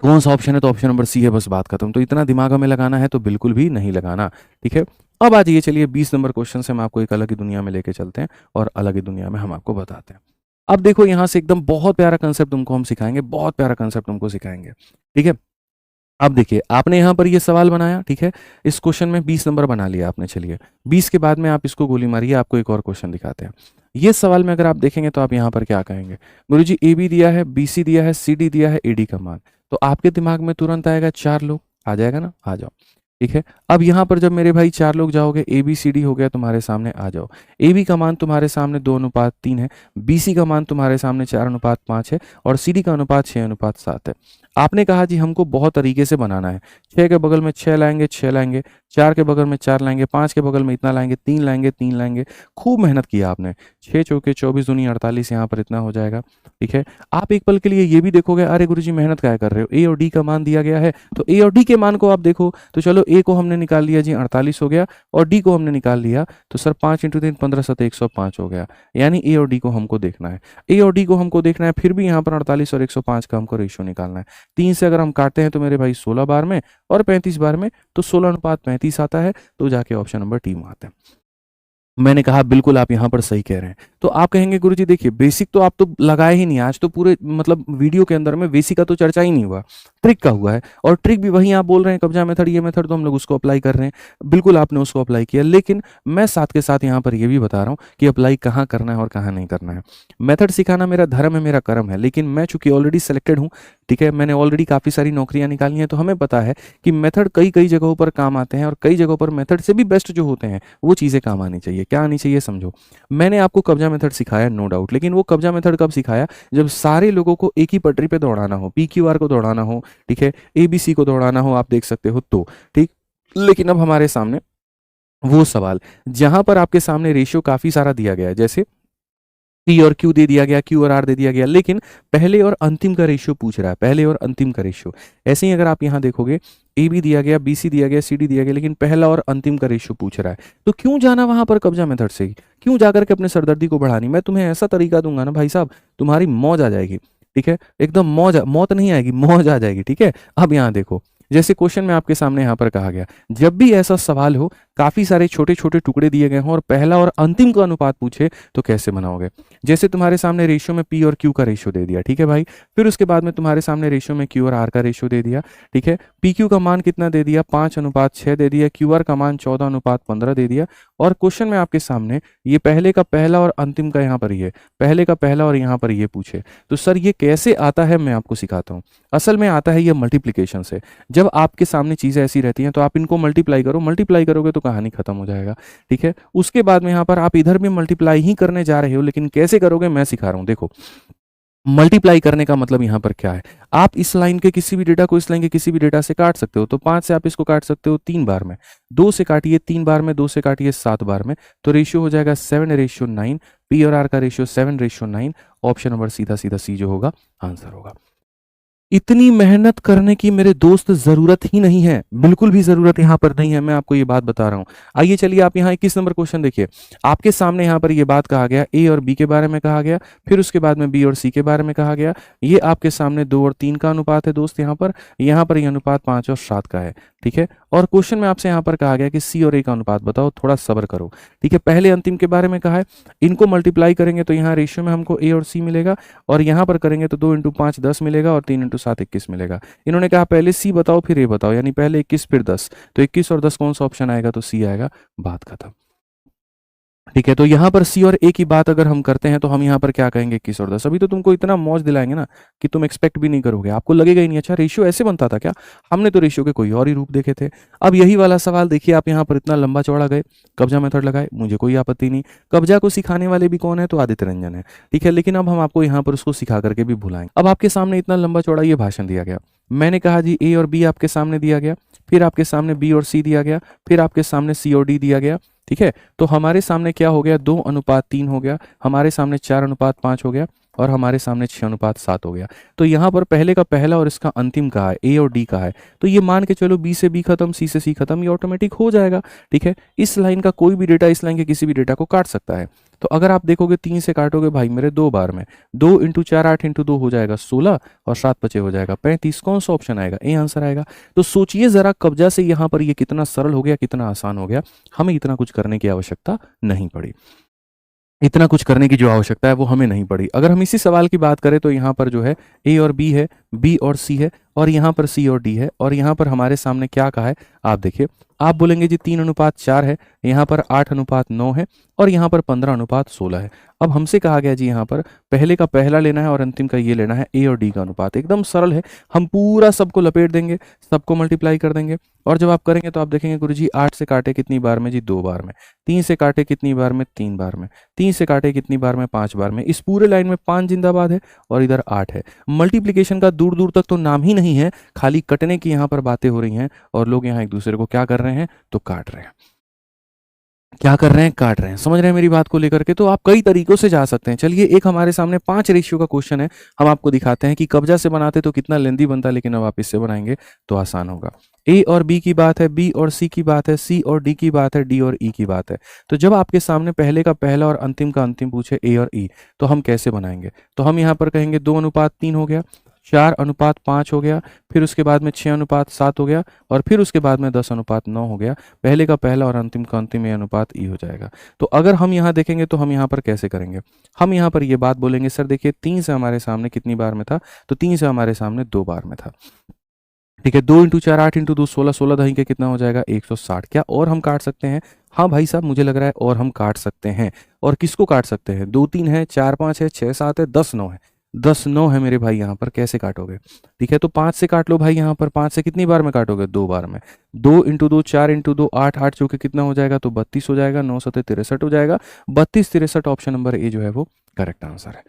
कौन सा ऑप्शन है? तो ऑप्शन नंबर सी है, बस बात खत्म। तो इतना दिमाग में लगाना है तो बिल्कुल भी नहीं लगाना, ठीक है। अब आ जाइए, चलिए 20 नंबर क्वेश्चन से हम आपको एक अलग ही दुनिया में लेके चलते हैं और अलग ही दुनिया में हम आपको बताते हैं। अब देखो यहाँ से एकदम बहुत प्यारा कंसेप्ट तुमको हम सिखाएंगे, बहुत प्यारा कंसेप्ट तुमको सिखाएंगे, ठीक है। अब देखिए, आपने यहाँ पर ये सवाल बनाया, ठीक है, इस क्वेश्चन में 20 नंबर बना लिया आपने। चलिए 20 के बाद में आप इसको गोली मारिए, आपको एक और क्वेश्चन दिखाते हैं। ये सवाल में अगर आप देखेंगे तो आप यहाँ पर क्या कहेंगे? गुरुजी ए बी दिया है, बी सी दिया है, सी डी दिया है, ए डी का मान, तो आपके दिमाग में तुरंत आएगा 4 लोग, आ जाएगा ना? आ जाओ, ठीक है। अब यहाँ पर जब मेरे भाई 4 लोग जाओगे, ए बी सी डी हो गया तुम्हारे सामने, आ जाओ। ए बी का मान तुम्हारे सामने 2:3 है, बी सी का मान तुम्हारे सामने 4:5 है, और सी डी का अनुपात 6:7 है। आपने कहा जी हमको बहुत तरीके से बनाना है, 6 के बगल में 6 लाएंगे, 6 लाएंगे, 4 के बगल में 4 लाएंगे, 5 के बगल में इतना लाएंगे, 3 लाएंगे, 3 लाएंगे। खूब मेहनत किया आपने, 6 चौके 24 दूनी 48, यहाँ पर इतना हो जाएगा, ठीक है। आप एक पल के लिए ये भी देखोगे, अरे गुरुजी मेहनत क्या कर रहे हो, ए और डी का मान दिया गया है, तो ए और डी के मान को आप देखो। तो चलो ए को हमने निकाल लिया जी, 48 हो गया, और डी को हमने निकाल लिया, तो सर 5 × 3 15 7 105 हो गया। यानी ए और डी को हमको देखना है, ए और डी को हमको देखना है, फिर भी यहाँ पर 48 और 105 का हमको रेशियो निकालना है। 3 से अगर हम काटते हैं तो मेरे भाई 16 बार में और 35 बार में, तो 16:35 आता है, तो जाके ऑप्शन नंबर टी में आता है। मैंने कहा बिल्कुल आप यहाँ पर सही कह रहे हैं। तो आप कहेंगे गुरुजी देखिए बेसिक तो आप तो लगाए ही नहीं, आज तो पूरे मतलब वीडियो के अंदर में बेसिक का तो चर्चा ही नहीं हुआ, ट्रिक का हुआ है, और ट्रिक भी वही आप बोल रहे हैं कब्जा मेथड, ये मेथड तो हम लोग उसको अप्लाई कर रहे हैं, बिल्कुल आपने उसको अप्लाई किया। लेकिन मैं साथ के साथ यहाँ पर ये भी बता रहा हूँ कि अप्लाई कहाँ करना है और कहाँ नहीं करना है। मेथड सिखाना मेरा धर्म है, मेरा कर्म है, लेकिन मैं चूंकि ऑलरेडी सेलेक्टेड हूँ, ठीक है, मैंने ऑलरेडी काफ़ी सारी नौकरियाँ निकाली हैं, तो हमें पता है कि मेथड कई कई जगहों पर काम आते हैं, और कई जगहों पर मेथड से भी बेस्ट जो होते हैं वो चीज़ें काम आनी चाहिए। क्या आनी चाहिए समझो। मैंने आपको कब्जा मेथड सिखाया नो डाउट, लेकिन वो कब्जा मेथड कब सिखाया? जब सारे लोगों को एक ही पटरी पे दौड़ाना हो, PQR को दौड़ाना हो, ठीक है, ABC को दौड़ाना हो, आप देख सकते हो तो, ठीक। लेकिन अब हमारे सामने वो सवाल जहां पर आपके सामने रेशियो काफी सारा दिया गया है, जैसे P और Q दे दिया गया, Q और R दे दिया गया, लेकिन पहले और अंतिम का रेशियो पूछ रहा है, पहले और अंतिम का रेशियो। ऐसे ही अगर आप यहाँ देखोगे AB दिया गया, BC दिया गया, CD दिया गया, लेकिन पहला और अंतिम का रेशियो पूछ रहा है, तो क्यों जाना वहां पर कब्जा मेथड से ही, क्यों जाकर के अपने सरदर्दी को बढ़ानी? मैं तुम्हें ऐसा तरीका दूंगा ना भाई साहब, तुम्हारी मौज आ जाएगी। ठीक है, एकदम मौत नहीं आएगी, मौज आ जाएगी। ठीक है, अब यहाँ देखो, जैसे क्वेश्चन में आपके सामने यहाँ पर कहा गया, जब भी ऐसा सवाल हो, काफी सारे छोटे छोटे टुकड़े दिए गए हों और पहला और अंतिम का अनुपात पूछे तो कैसे बनाओगे। जैसे तुम्हारे सामने रेशियो में पी और क्यू का रेशियो दे दिया, ठीक है भाई, फिर उसके बाद में तुम्हारे सामने रेशियो में क्यू और आर का रेशियो दे दिया। ठीक है, पी क्यू का मान कितना दे दिया, 5:6 दे दिया, क्यू आर का मान 14:15 दे दिया। और क्वेश्चन में आपके सामने ये पहले का पहला और अंतिम का यहाँ पर ये पहले का पहला और यहाँ पर ये पूछे, तो सर ये कैसे आता है, मैं आपको सिखाता हूँ। असल में आता है ये मल्टीप्लीकेशन से। जब आपके सामने चीजें ऐसी रहती हैं तो आप इनको मल्टीप्लाई करो, मल्टीप्लाई करोगे तो कहानी खत्म हो जाएगा। ठीक है, उसके बाद में यहाँ पर आप इधर भी मल्टीप्लाई ही करने जा रहे हो, लेकिन कैसे करोगे मैं सिखा रहा हूँ। देखो, मल्टीप्लाई करने का मतलब यहाँ पर क्या है, आप इस लाइन के किसी भी डेटा को इस लाइन के किसी भी डेटा से काट सकते हो। तो 5 से आप इसको काट सकते हो 3 बार में, 2 से काटिए 3 बार में, 2 से काटिए 7 बार में, तो रेशियो हो जाएगा 7:9। पी और आर का रेशियो 7:9। ऑप्शन नंबर सीधा सीधा सी जो होगा आंसर होगा। इतनी मेहनत करने की मेरे दोस्त जरूरत ही नहीं है, बिल्कुल भी जरूरत यहाँ पर नहीं है, मैं आपको ये बात बता रहा हूँ। आइए चलिए आप यहाँ 21 नंबर क्वेश्चन देखिए, आपके सामने यहाँ पर ये बात कहा गया, ए और बी के बारे में कहा गया, फिर उसके बाद में बी और सी के बारे में कहा गया। ये आपके सामने 2 और 3 का अनुपात है दोस्त, यहाँ पर ये अनुपात 5 और 7 का है। ठीक है, और क्वेश्चन में आपसे यहाँ पर कहा गया कि सी और ए का अनुपात बताओ, थोड़ा सब्र करो। ठीक है, पहले अंतिम के बारे में कहा है, इनको मल्टीप्लाई करेंगे तो यहाँ रेशियो में हमको ए और सी मिलेगा, और यहाँ पर करेंगे तो 2 × 5 10 मिलेगा, और 3 × 7 21 मिलेगा। इन्होंने कहा पहले सी बताओ फिर ए बताओ, यानी पहले 21 फिर 10, तो 21 और 10 कौन सा ऑप्शन आएगा, तो सी आएगा, बात खत्म। ठीक है, तो यहाँ पर सी और ए की बात अगर हम करते हैं तो हम यहाँ पर क्या कहेंगे, 21 और 10। अभी तो तुमको इतना मौज दिलाएंगे ना कि तुम एक्सपेक्ट भी नहीं करोगे, आपको लगेगा ही नहीं अच्छा रेशियो ऐसे बनता था क्या, हमने तो रेशियो के कोई और ही रूप देखे थे। अब यही वाला सवाल देखिए, आप यहाँ पर इतना लंबा चौड़ा गए, कब्जा मेथड लगाए, मुझे कोई आपत्ति नहीं, कब्जा को सिखाने वाले भी कौन है, तो आदित्य रंजन है। ठीक है, लेकिन अब हम आपको यहाँ पर उसको सिखा करके भी भुलाएंगे। अब आपके सामने इतना लंबा चौड़ा ये भाषण दिया गया, मैंने कहा जी ए और बी आपके सामने दिया गया, फिर आपके सामने बी और सी दिया गया, फिर आपके सामने सी और डी दिया गया। ठीक है, तो हमारे सामने क्या हो गया, 2:3 हो गया, हमारे सामने 4:5 हो गया, और हमारे सामने 6:7 हो गया। तो यहाँ पर पहले का पहला और इसका अंतिम कहा है, ए और डी का है, तो ये मान के चलो बी से बी खत्म, सी से सी खत्म, ये ऑटोमेटिक हो जाएगा। ठीक है, इस लाइन का कोई भी डेटा इस लाइन के किसी भी डेटा को काट सकता है। तो अगर आप देखोगे 3 से काटोगे भाई मेरे 2 बार में, 2 × 4 8 × 2 हो जाएगा 16, और 7 बचे हो जाएगा 35। कौन सा ऑप्शन आएगा, ए आंसर आएगा। तो सोचिए जरा, कब्जा से यहाँ पर ये कितना सरल हो गया, कितना आसान हो गया, हमें इतना कुछ करने की आवश्यकता नहीं पड़ी। इतना कुछ करने की जो आवश्यकता है वो हमें नहीं पड़ी। अगर हम इसी सवाल की बात करें तो यहाँ पर जो है ए और बी है, बी और सी है, और यहाँ पर सी और डी है, और यहाँ पर हमारे सामने क्या कहा है, आप देखिए, आप बोलेंगे जी 3:4 है, यहाँ पर 8:9 है, और यहाँ पर 15:16 है। अब हमसे कहा गया जी यहाँ पर पहले का पहला लेना है और अंतिम का ये लेना है, ए और डी का अनुपात एकदम सरल है, हम पूरा सबको लपेट देंगे, सबको मल्टीप्लाई कर देंगे, और जब आप करेंगे तो आप देखेंगे गुरुजी 8 से काटे कितनी बार में जी, 2 बार में, 3 से काटे कितनी बार में, 3 बार में, 3 से काटे कितनी बार में, 5 बार में। इस पूरे लाइन में 5 जिंदाबाद है और इधर 8 है। मल्टीप्लीकेशन का दूर दूर तक तो नाम ही नहीं है, खाली कटने की यहाँ पर बातें हो रही हैं, और लोग यहाँ एक दूसरे को क्या कर रहे हैं, तो काट रहे हैं। क्या कर रहे हैं, काट रहे हैं। समझ रहे हैं मेरी बात को लेकर के, तो आप कई तरीकों से जा सकते हैं। चलिए, एक हमारे सामने 5 रेशियो का क्वेश्चन है, हम आपको दिखाते हैं कि कब्जा से बनाते तो कितना लेंदी बनता, लेकिन अब आप इससे बनाएंगे तो आसान होगा। ए और बी की बात है, बी और सी की बात है, सी और डी की बात है, डी और ई की बात है। तो जब आपके सामने पहले का पहला और अंतिम का अंतिम पूछे, ए और ई, तो हम कैसे बनाएंगे, तो हम यहाँ पर कहेंगे 2:3 हो गया, 4:5 हो गया, फिर उसके बाद में 6:7 हो गया, और फिर उसके बाद में 10:9 हो गया। पहले का पहला और अंतिम का अंतिम, ये अनुपात ई हो जाएगा। तो अगर हम यहाँ देखेंगे तो हम यहाँ पर कैसे करेंगे, हम यहाँ पर ये बात बोलेंगे, सर देखिए 3 से हमारे सामने कितनी बार में था, तो 3 से हमारे सामने 2 बार में था। ठीक है, 2 × 4 8 × 2 16, 16 दही के कितना हो जाएगा, 160। क्या और हम काट सकते हैं, हाँ भाई साहब मुझे लग रहा है और हम काट सकते हैं। और किसको काट सकते हैं, 2 3 है, 4 5 है, 6 7 है, 10 9 है, 10 9 है मेरे भाई, यहाँ पर कैसे काटोगे। ठीक है, तो 5 से काट लो भाई, यहाँ पर 5 से कितनी बार में काटोगे, 2 बार में, 2 × 2 4 × 2 8 8 जो कि कितना हो जाएगा, तो 32 हो जाएगा, 9 7 63 हो जाएगा, 32 63। ऑप्शन नंबर ए जो है वो करेक्ट आंसर है।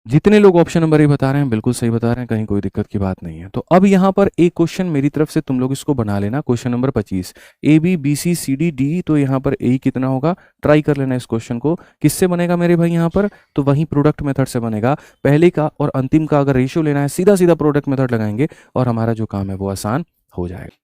जितने लोग ऑप्शन नंबर ए बता रहे हैं बिल्कुल सही बता रहे हैं, कहीं कोई दिक्कत की बात नहीं है। तो अब यहाँ पर एक क्वेश्चन मेरी तरफ से तुम लोग इसको बना लेना, question number 25, A B B C C D D, तो यहाँ पर ए कितना होगा, ट्राई कर लेना इस क्वेश्चन को। किससे बनेगा मेरे भाई यहाँ पर, तो वही प्रोडक्ट मेथड से बनेगा। पहले का और अंतिम का अगर रेशियो लेना है, सीधा सीधा प्रोडक्ट मेथड लगाएंगे और हमारा जो काम है वो आसान हो जाएगा।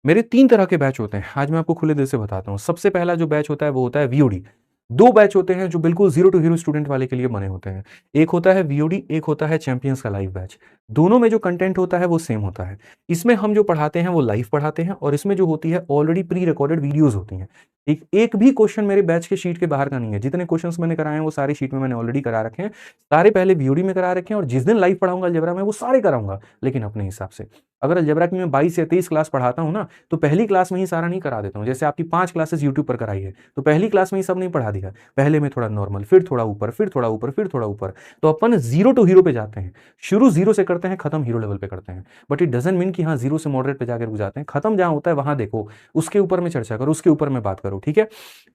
मेरे 3 तरह के बैच होते हैं, आज मैं आपको खुले दिल से बताता हूँ। सबसे पहला जो बैच होता है वो होता है वीओडी, दो बैच होते हैं जो बिल्कुल जीरो टू हीरो स्टूडेंट वाले के लिए बने होते हैं। एक होता है वीओडी, एक होता है चैंपियंस का लाइव बैच। दोनों में जो कंटेंट होता है वो सेम होता है। इसमें हम जो पढ़ाते हैं वो लाइव पढ़ाते हैं, और इसमें जो होती है ऑलरेडी प्री रिकॉर्डेड वीडियोस होती हैं। एक भी क्वेश्चन मेरे बैच के शीट के बाहर का नहीं है। जितने क्वेश्चंस मैंने कराए हैं वो सारे शीट में मैंने ऑलरेडी करा रखे हैं, सारे पहले वीओडी में करा रखे हैं, और जिस दिन लाइव पढ़ाऊंगा अलजेब्रा में वो सारे कराऊंगा, लेकिन अपने हिसाब से। अगर अलजेब्रा की मैं 22 या 23 क्लास पढ़ाता हूँ ना, तो पहली क्लास में ही सारा नहीं करा देता हूँ। जैसे आपकी 5 क्लासेस यूट्यूब पर कराई है, तो पहली क्लास में ही सब नहीं पढ़ा दिया, पहले में थोड़ा नॉर्मल, फिर थोड़ा ऊपर, फिर थोड़ा ऊपर, फिर थोड़ा ऊपर। तो अपन जीरो टू हीरो पे जाते हैं। शुरू जीरो से करते हैं, खत्म हीरो लेवल पे करते हैं। बट इट डजंट मीन कि हाँ जीरो से मॉडरेट पे जाकर रुक जाते हैं। खत्म जहां होता है वहां देखो, उसके ऊपर में चर्चा करो, उसके ऊपर में बात करो, ठीक है।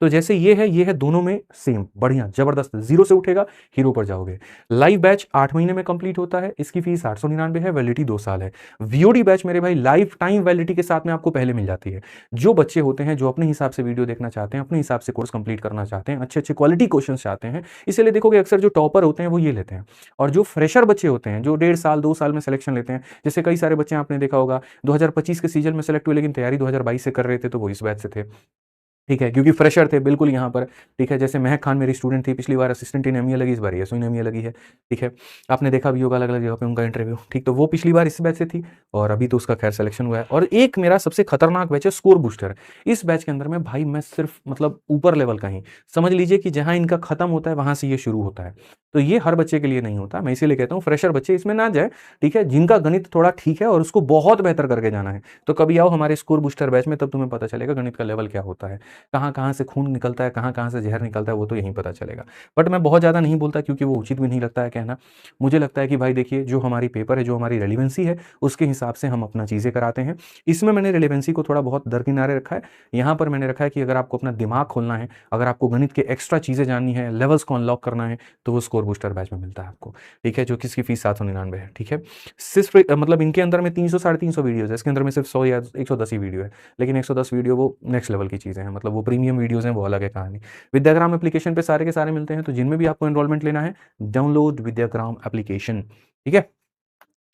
तो जैसे ये है दोनों में सेम, बढ़िया जबरदस्त। जीरो से उठेगा, हीरो पर जाओगे। लाइव बैच 8 महीने में कंप्लीट होता है, इसकी फीस 899 है, वैलिडिटी 2 साल है। वीओडी बैच मेरे भाई लाइफ टाइम वैलिडिटी के साथ में आपको पहले मिल जाती है। जो बच्चे होते हैं जो अपने हिसाब से वीडियो देखना चाहते हैं, अपने हिसाब से कोर्स कंप्लीट करना चाहते हैं, अच्छे अच्छे क्वालिटी क्वेश्चन चाहते हैं, इसलिए देखोगे अक्सर जो टॉपर होते हैं वो ये लेते हैं। और जो फ्रेशर बच्चे होते हैं जो 1.5 साल 2 साल में सिलेक्शन लेते हैं, जैसे कई सारे बच्चे आपने देखा होगा 2025 के सीजन में सेलेक्ट हुए, लेकिन तैयारी 2022 से कर रहे थे, तो वो इस बैच से थे, ठीक है, क्योंकि फ्रेशर थे बिल्कुल यहाँ पर, ठीक है। जैसे महक खान मेरी स्टूडेंट थी, पिछली बार असिस्टेंट इन एमईए लगी, इस बार एसओ इन एमईए लगी है, ठीक है। आपने देखा भी होगा अलग अलग जगह पे उनका इंटरव्यू, ठीक। तो वो पिछली बार इस बैच से थी, और अभी तो उसका खैर सिलेक्शन हुआ है। और एक मेरा सबसे खतरनाक बैच है स्कोर बूस्टर। इस बैच के अंदर में भाई मैं सिर्फ मतलब ऊपर लेवल का ही समझ लीजिए कि जहाँ इनका खत्म होता है वहां से ये शुरू होता है। तो ये हर बच्चे के लिए नहीं होता, मैं इसीलिए कहता हूँ फ्रेशर बच्चे इसमें ना जाए, ठीक है। जिनका गणित थोड़ा ठीक है और उसको बहुत बेहतर करके जाना है, तो कभी आओ हमारे स्कोर बूस्टर बैच में, तब तुम्हें पता चलेगा गणित का लेवल क्या होता है, कहाँ कहाँ से खून निकलता है, कहाँ कहाँ से जहर निकलता है, वो तो यहीं पता चलेगा। बट मैं बहुत ज़्यादा नहीं बोलता, क्योंकि वो उचित भी नहीं लगता है कहना। मुझे लगता है कि भाई देखिए, जो हमारी पेपर है, जो हमारी रेलिवेंसी है, उसके हिसाब से हम अपना चीज़ें कराते हैं। इसमें मैंने रेलिवेंसी को थोड़ा बहुत दरकिनारे रखा है। यहाँ पर मैंने रखा है कि अगर आपको अपना दिमाग खोलना है, अगर आपको गणित के एक्स्ट्रा चीज़ें जाननी है, लेवल्स को अनलॉक करना है, तो वो स्कोर बूस्टर बैच में मिलता है आपको, ठीक है, जो कि इसकी फीस 799 है, ठीक है। सिर्फ मतलब इनके अंदर में 300 350 वीडियोज है, इसके अंदर में सिर्फ 100 या 110 ही वीडियो है, लेकिन 110 वीडियो वो नेक्स्ट लेवल की चीज़ें हैं, मतलब वो प्रीमियम वीडियोज़ हैं, वो अलग है कहानी। विद्याग्राम एप्लीकेशन पे सारे के सारे मिलते हैं, तो जिनमें भी आपको एनरोलमेंट लेना है, डाउनलोड विद्याग्राम एप्लीकेशन, ठीक है।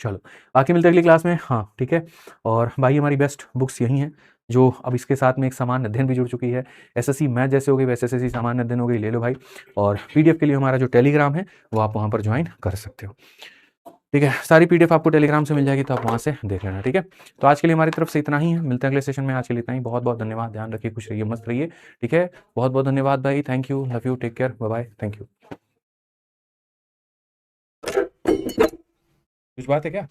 चलो, आके मिलते हैं अगली क्लास में, हाँ ठीक है। और भाई हमारी बेस्ट बुक्स यही हैं, जो अब इसके साथ में एक सामान्य अध्ययन भी जुड़ चुकी है। एसएससी मैथ जैसे हो गई वैसे एसएससी सामान्य अध्ययन हो गई, ले लो भाई। और पीडीएफ के लिए हमारा जो टेलीग्राम है वो आप वहाँ पर ज्वाइन कर सकते हो, ठीक है। सारी पीडीएफ आपको टेलीग्राम से मिल जाएगी, तो आप वहाँ से देख लेना, ठीक है। तो आज के लिए हमारी तरफ से इतना ही है, मिलते हैं अगले सेशन में। आज के लिए इतना ही, बहुत बहुत धन्यवाद, ध्यान रखिए, खुश रहिए, मस्त रहिए, ठीक है। बहुत बहुत धन्यवाद भाई, thank you, love you, take care, bye bye, thank you. कुछ बात है क्या?